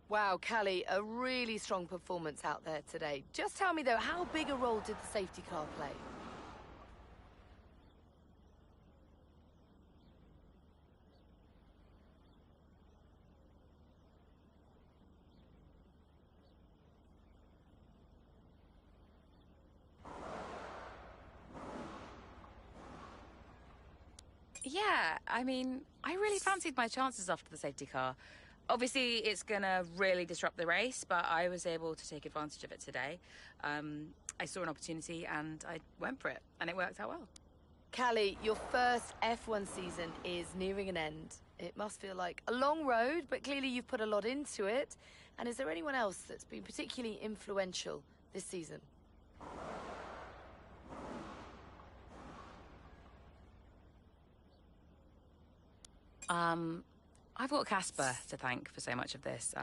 S11: Wow, Callie, a really strong performance out there today. Just tell me, though, how big a role did the safety car play?
S12: Yeah, I mean, I really fancied my chances after the safety car. Obviously, it's going to really disrupt the race, but I was able to take advantage of it today. I saw an opportunity and I went for it, and it worked out well.
S11: Callie, your first F1 season is nearing an end. It must feel like a long road, but clearly you've put a lot into it. And is there anyone else that's been particularly influential this season?
S12: I've got Casper to thank for so much of this.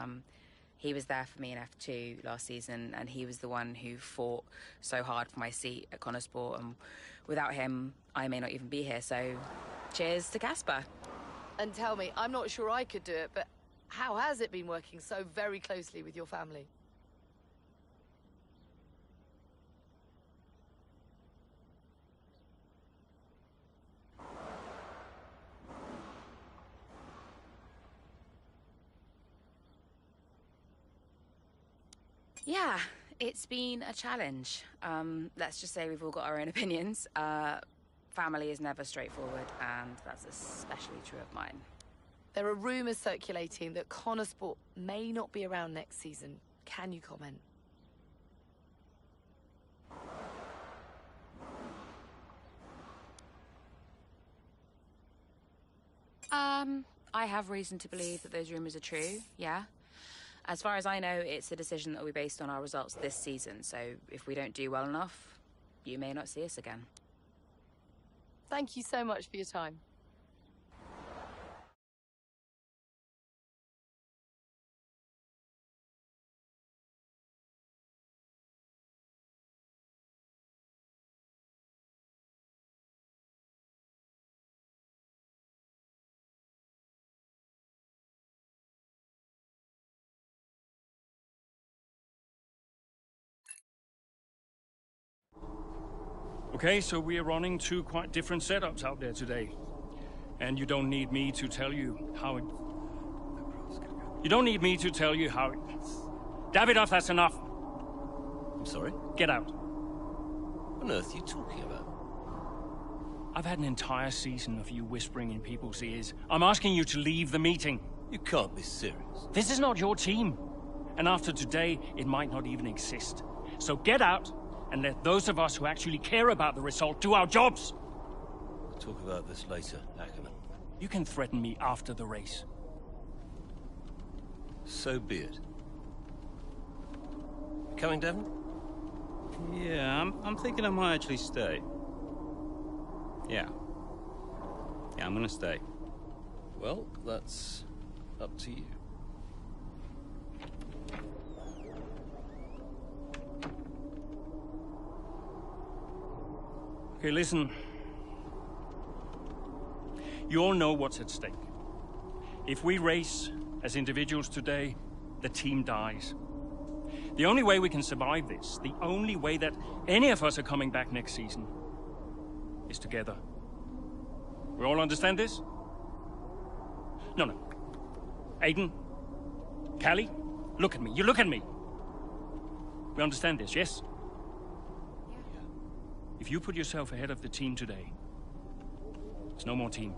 S12: He was there for me in F2 last season, and he was the one who fought so hard for my seat at Connosport, and without him, I may not even be here, so cheers to Casper.
S11: And tell me, I'm not sure I could do it, but how has it been working so very closely with your family?
S12: Yeah, it's been a challenge. Let's just say we've all got our own opinions. Family is never straightforward, and that's especially true of mine.
S11: There are rumours circulating that Connosport may not be around next season. Can you comment?
S12: I have reason to believe that those rumours are true, yeah. As far as I know, it's a decision that will be based on our results this season, so if we don't do well enough, you may not see us again.
S11: Thank you so much for your time.
S2: Okay, so we are running two quite different setups out there today. And you don't need me to tell you how it... You don't need me to tell you how it... Davidoff, that's enough.
S7: I'm sorry?
S2: Get out.
S7: What on earth are you talking about?
S2: I've had an entire season of you whispering in people's ears. I'm asking you to leave the meeting.
S7: You can't be serious.
S2: This is not your team. And after today, it might not even exist. So get out and let those of us who actually care about the result do our jobs.
S7: We'll talk about this later, Ackerman.
S2: You can threaten me after the race.
S7: So be it. Coming, Devon?
S5: Yeah, I'm thinking I might actually stay. Yeah, I'm gonna stay.
S7: Well, that's up to you.
S2: Okay, listen. You all know what's at stake. If we race as individuals today, the team dies. The only way we can survive this, the only way that any of us are coming back next season, is together. We all understand this? No. Aiden, Callie, look at me. You look at me. We understand this, yes? If you put yourself ahead of the team today, There's no more team.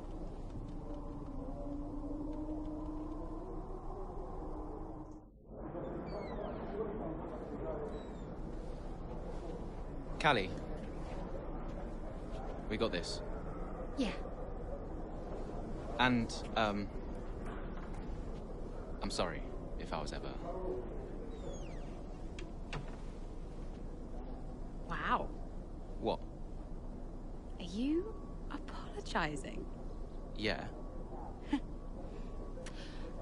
S15: Callie, we got this.
S12: Yeah.
S15: And, I'm sorry if I was ever...
S12: Wow.
S15: What?
S12: Are you apologizing?
S15: Yeah.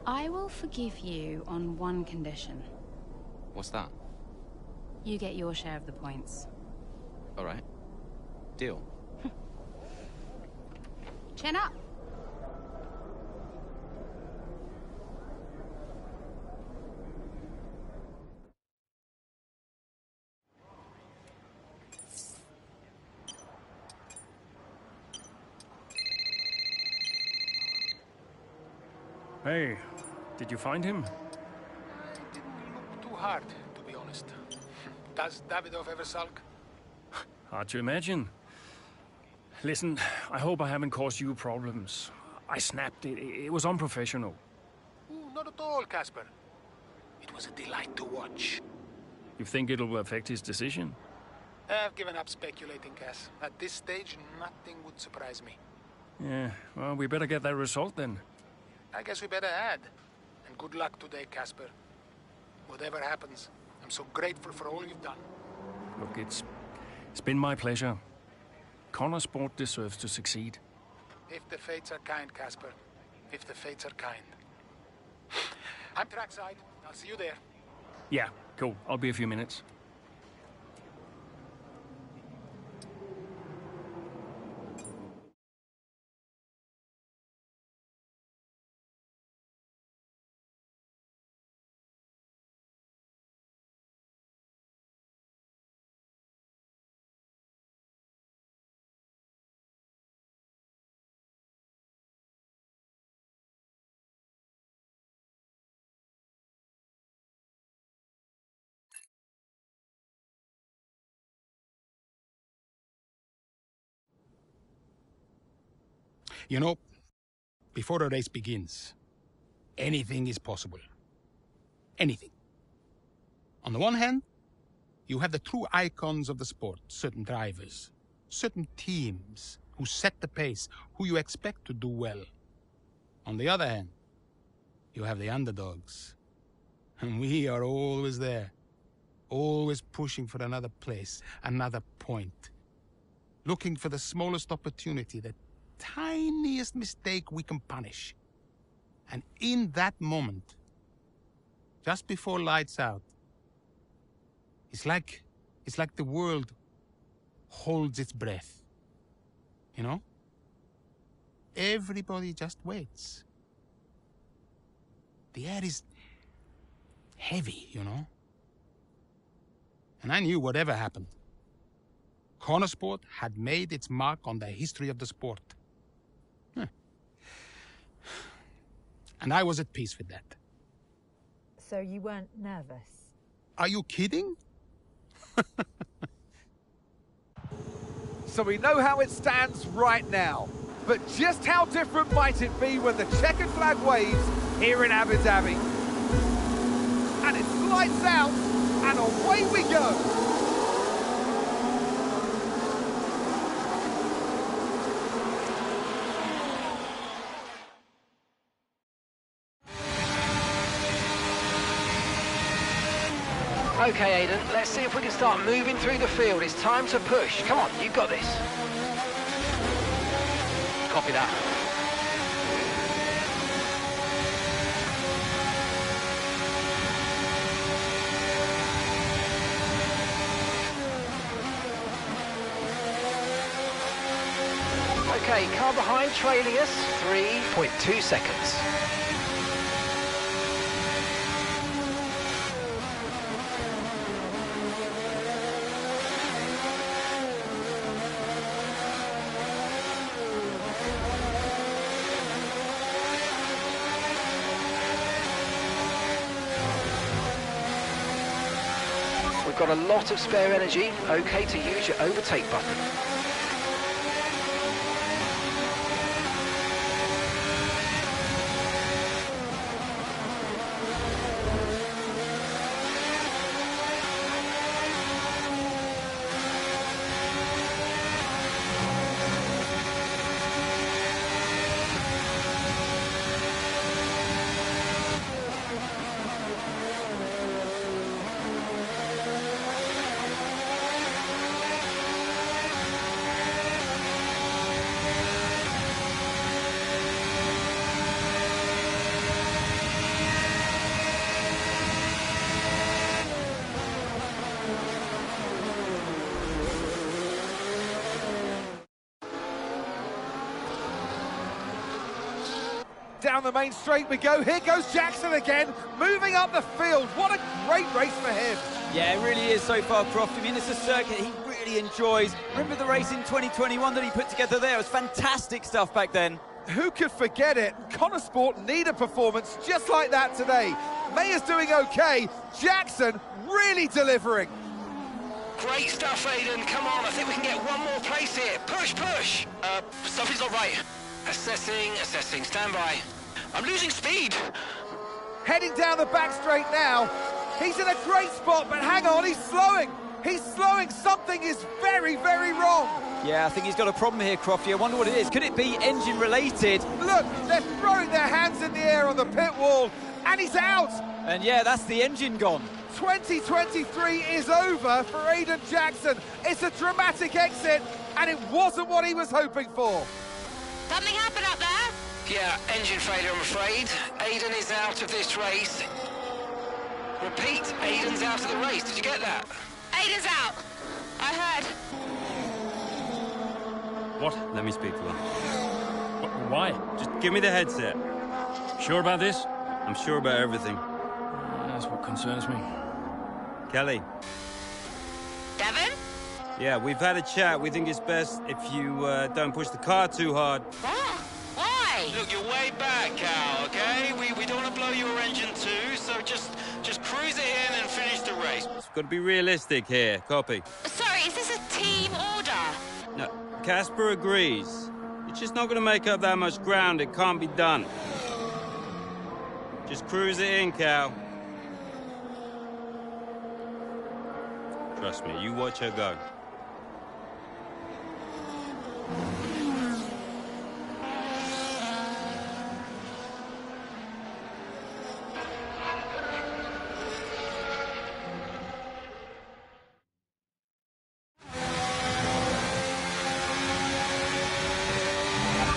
S12: I will forgive you on one condition.
S15: What's that?
S12: You get your share of the points.
S15: All right. Deal.
S12: Chin up.
S2: Hey, did you find him?
S3: I didn't look too hard, to be honest. Does Davidov ever sulk?
S2: Hard to imagine. Listen, I hope I haven't caused you problems. I snapped it. It was unprofessional.
S3: Ooh, not at all, Casper. It was a delight to watch.
S2: You think it'll affect his decision?
S3: I've given up speculating, Cass. At this stage, nothing would surprise me.
S2: Yeah, well, we better get that result then.
S3: I guess we better add. And good luck today, Casper. Whatever happens, I'm so grateful for all you've done.
S2: Look, it's been my pleasure. Connor Sport deserves to succeed.
S3: If the fates are kind, Casper. If the fates are kind. I'm trackside. I'll see you there.
S2: Yeah, cool. I'll be a few minutes.
S16: You know, before a race begins, anything is possible. Anything. On the one hand, you have the true icons of the sport, certain drivers, certain teams who set the pace, who you expect to do well. On the other hand, you have the underdogs. And we are always there, always pushing for another place, another point, looking for the smallest opportunity, the tiniest mistake we can punish. And in that moment, just before lights out, it's like the world holds its breath. You know? Everybody just waits. The air is heavy, you know? And I knew whatever happened, Connosport had made its mark on the history of the sport. And I was at peace with that.
S8: So you weren't nervous?
S16: Are you kidding?
S9: So we know how it stands right now. But just how different might it be when the checkered flag waves here in Abu Dhabi? And it's lights out, and away we go.
S10: Okay, Aidan, let's see if we can start moving through the field. It's time to push. Come on, you've got this. Copy that. Okay, car behind trailing us, 3.2 seconds. Got a lot of spare energy, okay to use your overtake button.
S9: Down the main straight we go. Here goes Jackson again, moving up the field. What a great race for him.
S14: Yeah, it really is so far, Croft. I mean, it's a circuit he really enjoys. Remember the race in 2021 that he put together there? It was fantastic stuff back then.
S9: Who could forget it? Connor Sport need a performance just like that today. Mayer's doing okay. Jackson really delivering.
S10: Great stuff, Aiden. Come on, I think we can get one more place here. Push, push. Something's not right. Assessing. Stand by. I'm losing speed.
S9: Heading down the back straight now. He's in a great spot, but hang on, he's slowing. He's slowing. Something is very, very wrong.
S14: Yeah, I think he's got a problem here, Crofty. I wonder what it is. Could it be engine related?
S9: Look, they're throwing their hands in the air on the pit wall, and he's out.
S14: And yeah, that's the engine gone.
S9: 2023 is over for Aiden Jackson. It's a dramatic exit, and it wasn't what he was hoping for.
S6: Something happened up there?
S10: Yeah, engine failure, I'm afraid. Aiden is out of this race. Repeat, Aiden's out of the race. Did you get that?
S6: Aiden's out. I heard.
S2: What?
S5: Let me speak to him.
S2: Why?
S5: Just give me the headset.
S2: Sure about this?
S5: I'm sure about everything.
S2: That's what concerns me.
S5: Kelly.
S6: Devon?
S5: Yeah, we've had a chat. We think it's best if you don't push the car too hard.
S6: What? Why?
S10: Look, you're way back, Cal, okay? We don't want to blow your engine too, so just cruise it in and finish the race.
S5: It's got to be realistic here. Copy.
S6: Sorry, is this a team order?
S5: No, Casper agrees. It's just not going to make up that much ground. It can't be done. Just cruise it in, Cal. Trust me, you watch her go.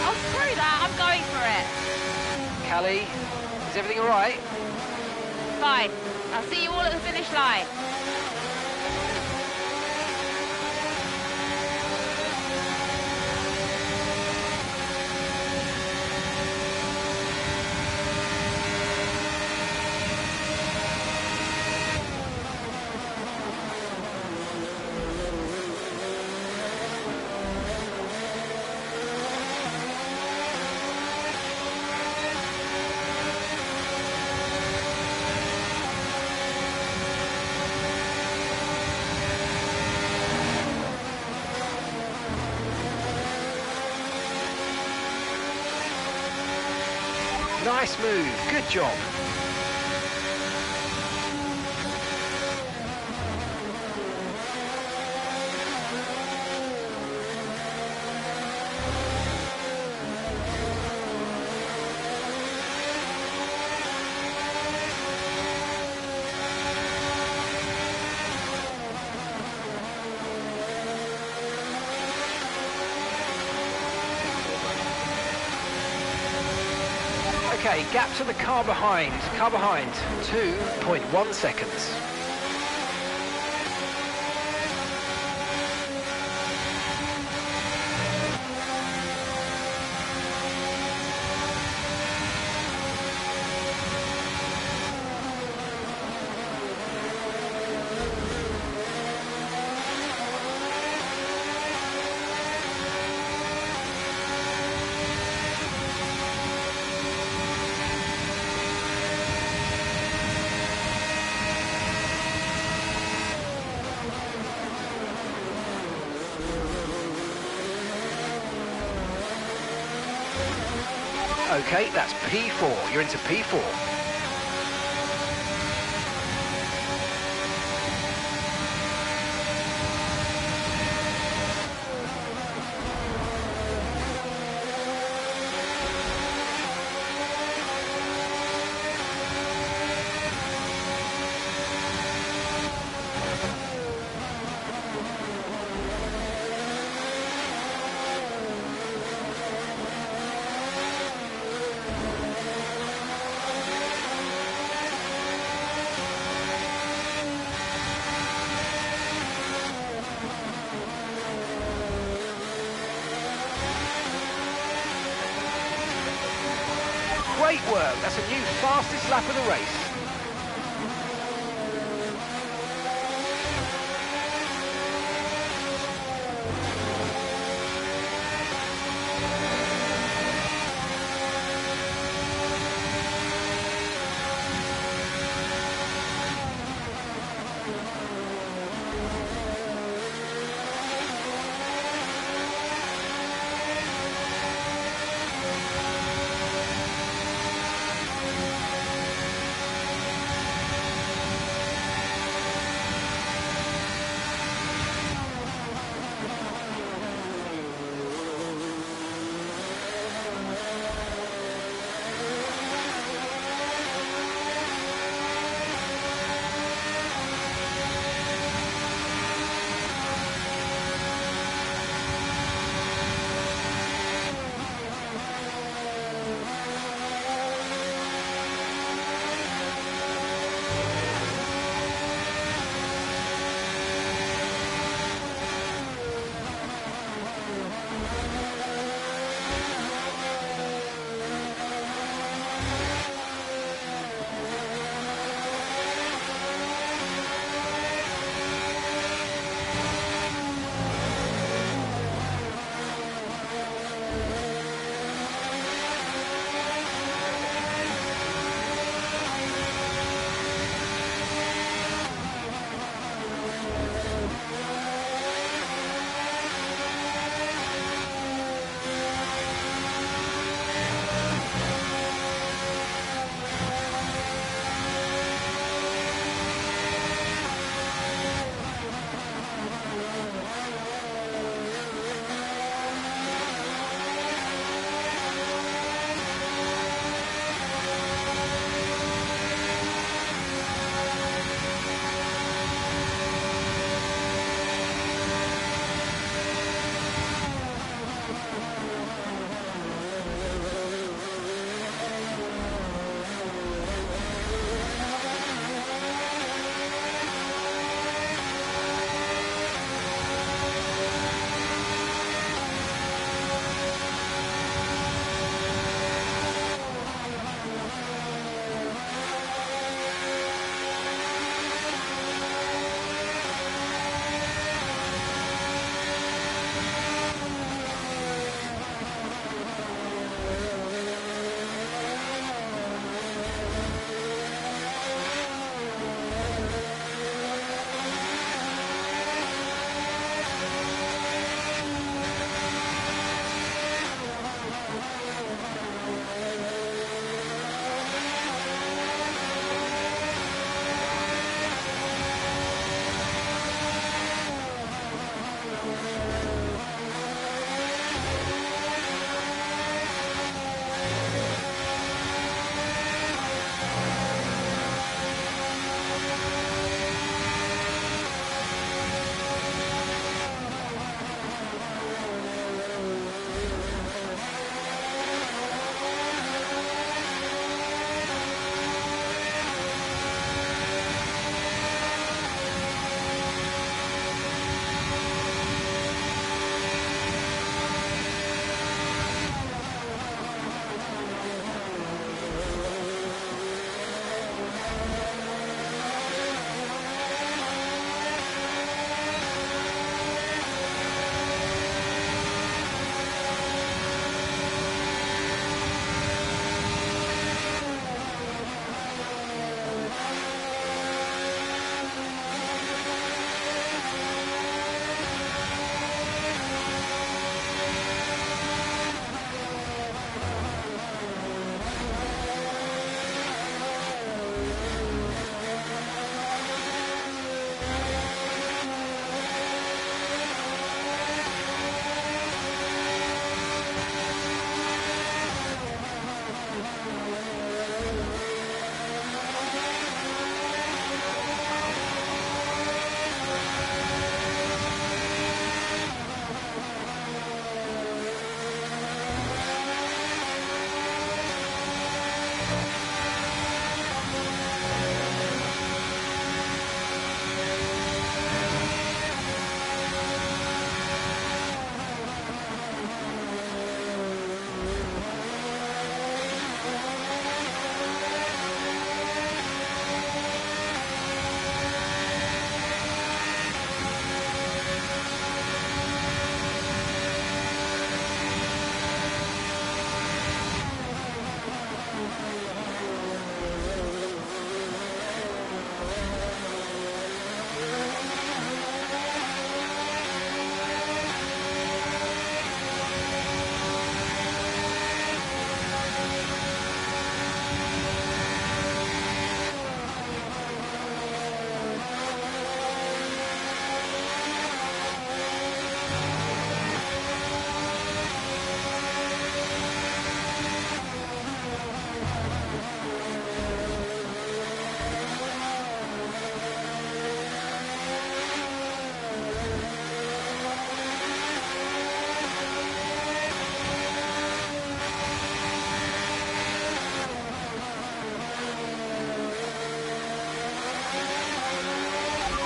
S6: Oh, screw that. I'm going for it.
S10: Callie, is everything all right?
S6: Fine. I'll see you all at the finish line.
S10: Nice move. Good job. Okay, gap to the car behind. 2.1 seconds. Okay, that's P4. You're into P4. Great work. That's a new fastest lap of the race.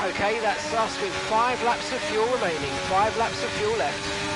S10: Okay, that's us with 5 laps of fuel remaining. 5 laps of fuel left.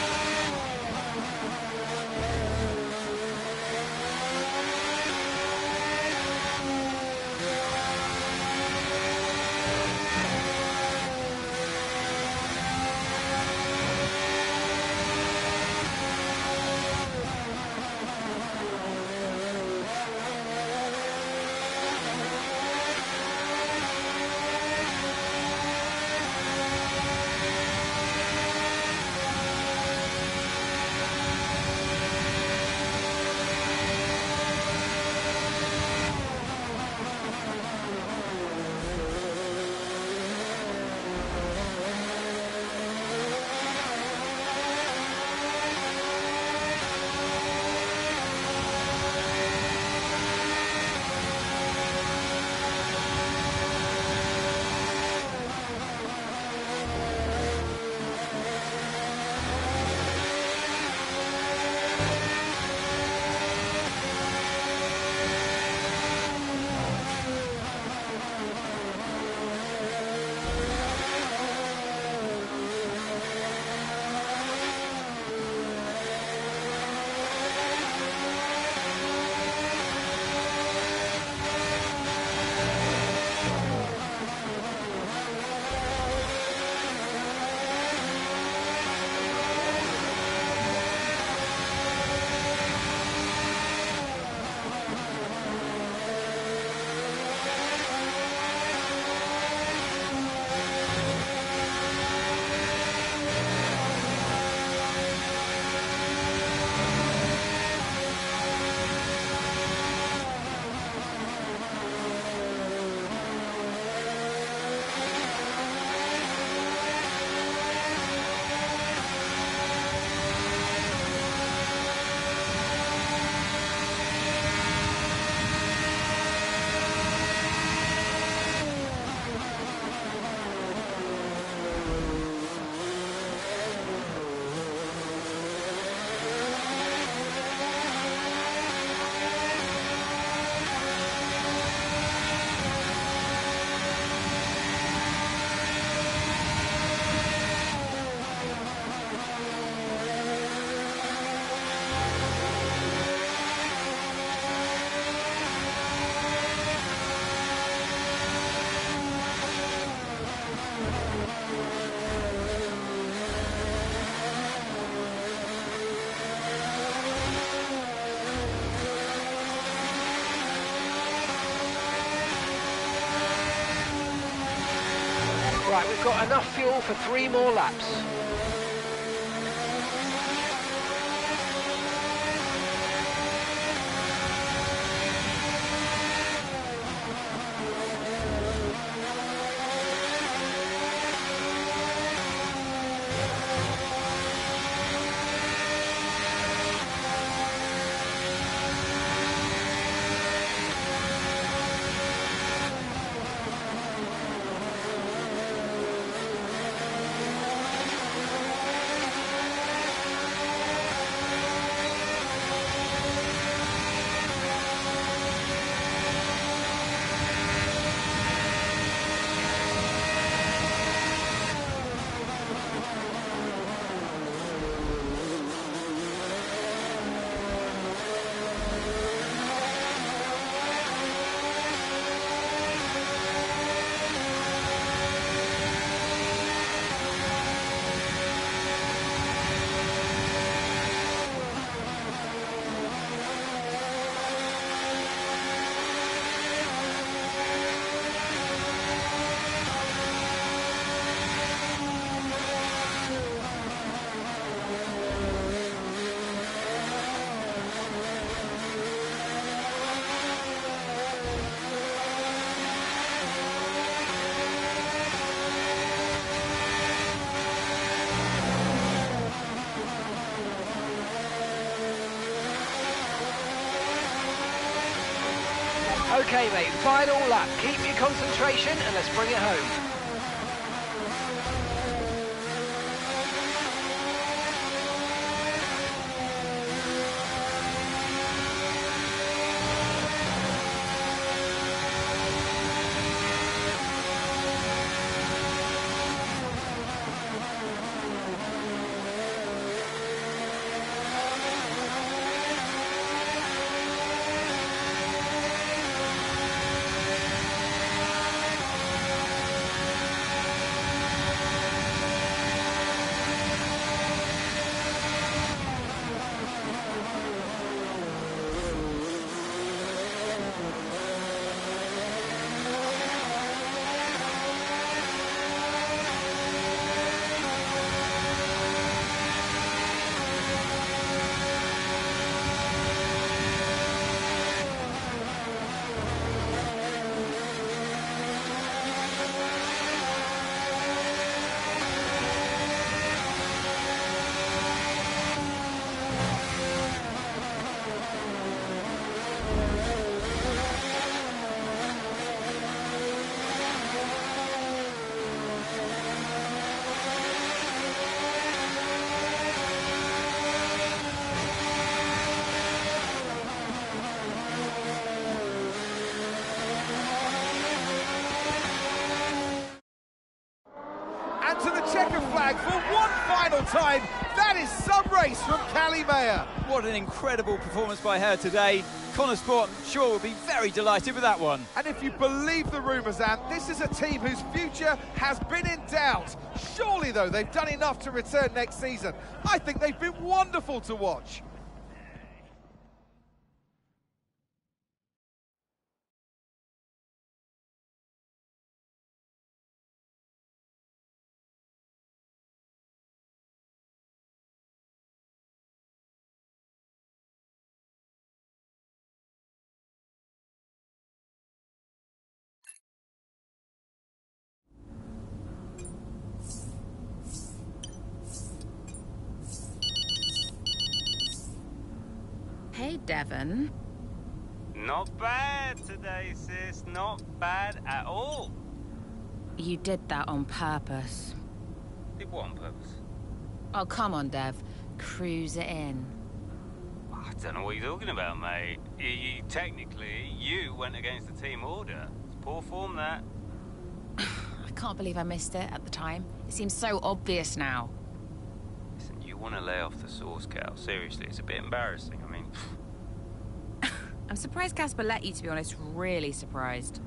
S10: Right, we've got enough fuel for 3 more laps. Okay, mate, final lap. Keep your concentration and let's bring it home.
S9: flag for one final time. That is some race from Callie Mayer.
S14: What an incredible performance by her today. Connor Sport, I'm sure, will be very delighted with that one.
S9: And if you believe the rumours, Ant, this is a team whose future has been in doubt. Surely, though, they've done enough to return next season. I think they've been wonderful to watch.
S12: Hey, Devon.
S5: Not bad today, sis. Not bad at all.
S12: You did that on purpose.
S5: Did what on purpose?
S12: Oh, come on, Dev. Cruise it in.
S5: I don't know what you're talking about, mate. Technically, you went against the team order. It's poor form, that.
S12: I can't believe I missed it at the time. It seems so obvious now.
S5: Listen, you want to lay off the sauce, Cal. Seriously, it's a bit embarrassing. I mean...
S12: I'm surprised Casper let you, to be honest. Really surprised.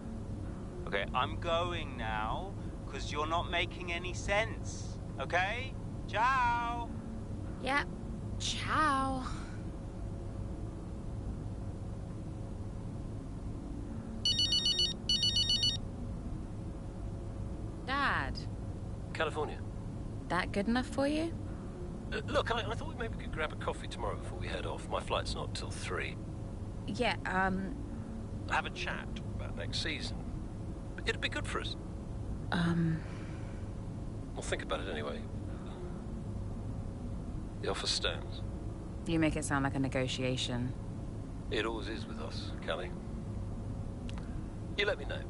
S5: Okay, I'm going now, because you're not making any sense. Okay? Ciao!
S12: Yep. Ciao. Dad.
S7: California.
S12: That good enough for you?
S7: Look, I thought maybe we could grab a coffee tomorrow before we head off. My flight's not till 3.
S12: Yeah,
S7: Have a chat about next season. It'd be good for us. Well, think about it anyway. The offer stands.
S12: You make it sound like a negotiation.
S7: It always is with us, Callie. You let me know.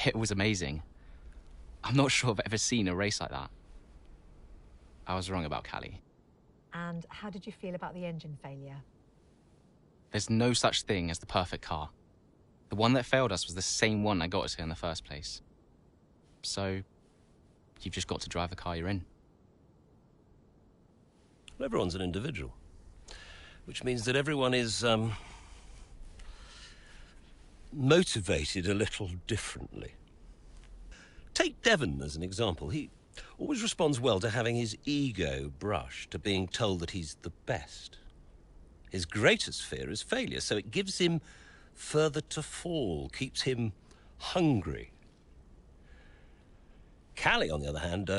S15: It was amazing. I'm not sure I've ever seen a race like that. I was wrong about Callie.
S8: And how did you feel about the engine failure?
S15: There's no such thing as the perfect car. The one that failed us was the same one that got us here in the first place. So, you've just got to drive the car you're in.
S7: Well, everyone's an individual. Which means that everyone is, motivated a little differently. Take Devon as an example. He always responds well to having his ego brushed, to being told that he's the best. His greatest fear is failure, so it gives him further to fall, keeps him hungry. Callie, on the other hand,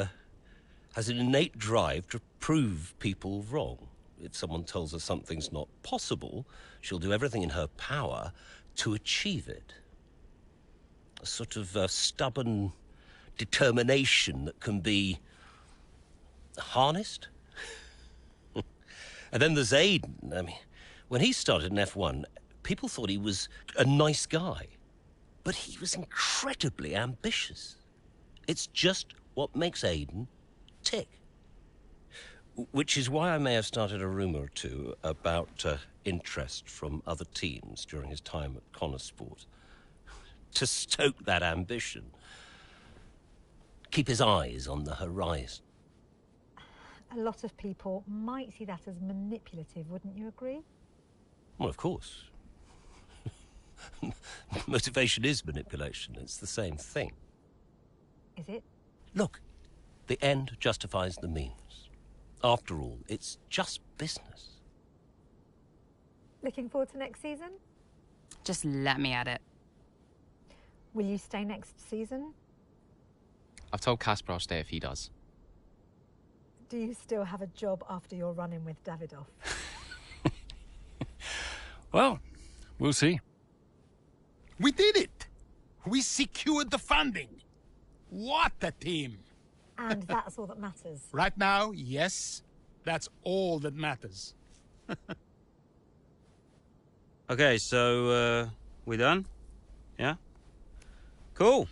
S7: has an innate drive to prove people wrong. If someone tells her something's not possible, she'll do everything in her power to achieve it. A sort of stubborn determination that can be harnessed. And then there's Aiden. I mean, when he started in F1, people thought he was a nice guy. But he was incredibly ambitious. It's just what makes Aiden tick. Which is why I may have started a rumour or two about interest from other teams during his time at Connor Sport. To stoke that ambition. Keep his eyes on the horizon.
S8: A lot of people might see that as manipulative, wouldn't you agree?
S7: Well, of course. Motivation is manipulation. It's the same thing.
S8: Is it?
S7: Look, the end justifies the means. After all, it's just business.
S8: Looking forward to next season?
S12: Just let me at it.
S8: Will you stay next season?
S15: I've told Casper I'll stay if he does.
S8: Do you still have a job after your run-in with Davidoff?
S16: Well, we'll see. We did it! We secured the funding. What a team!
S8: And that's all that matters.
S16: Right now, yes, that's all that matters.
S5: Okay, so, we done? Yeah? Cool.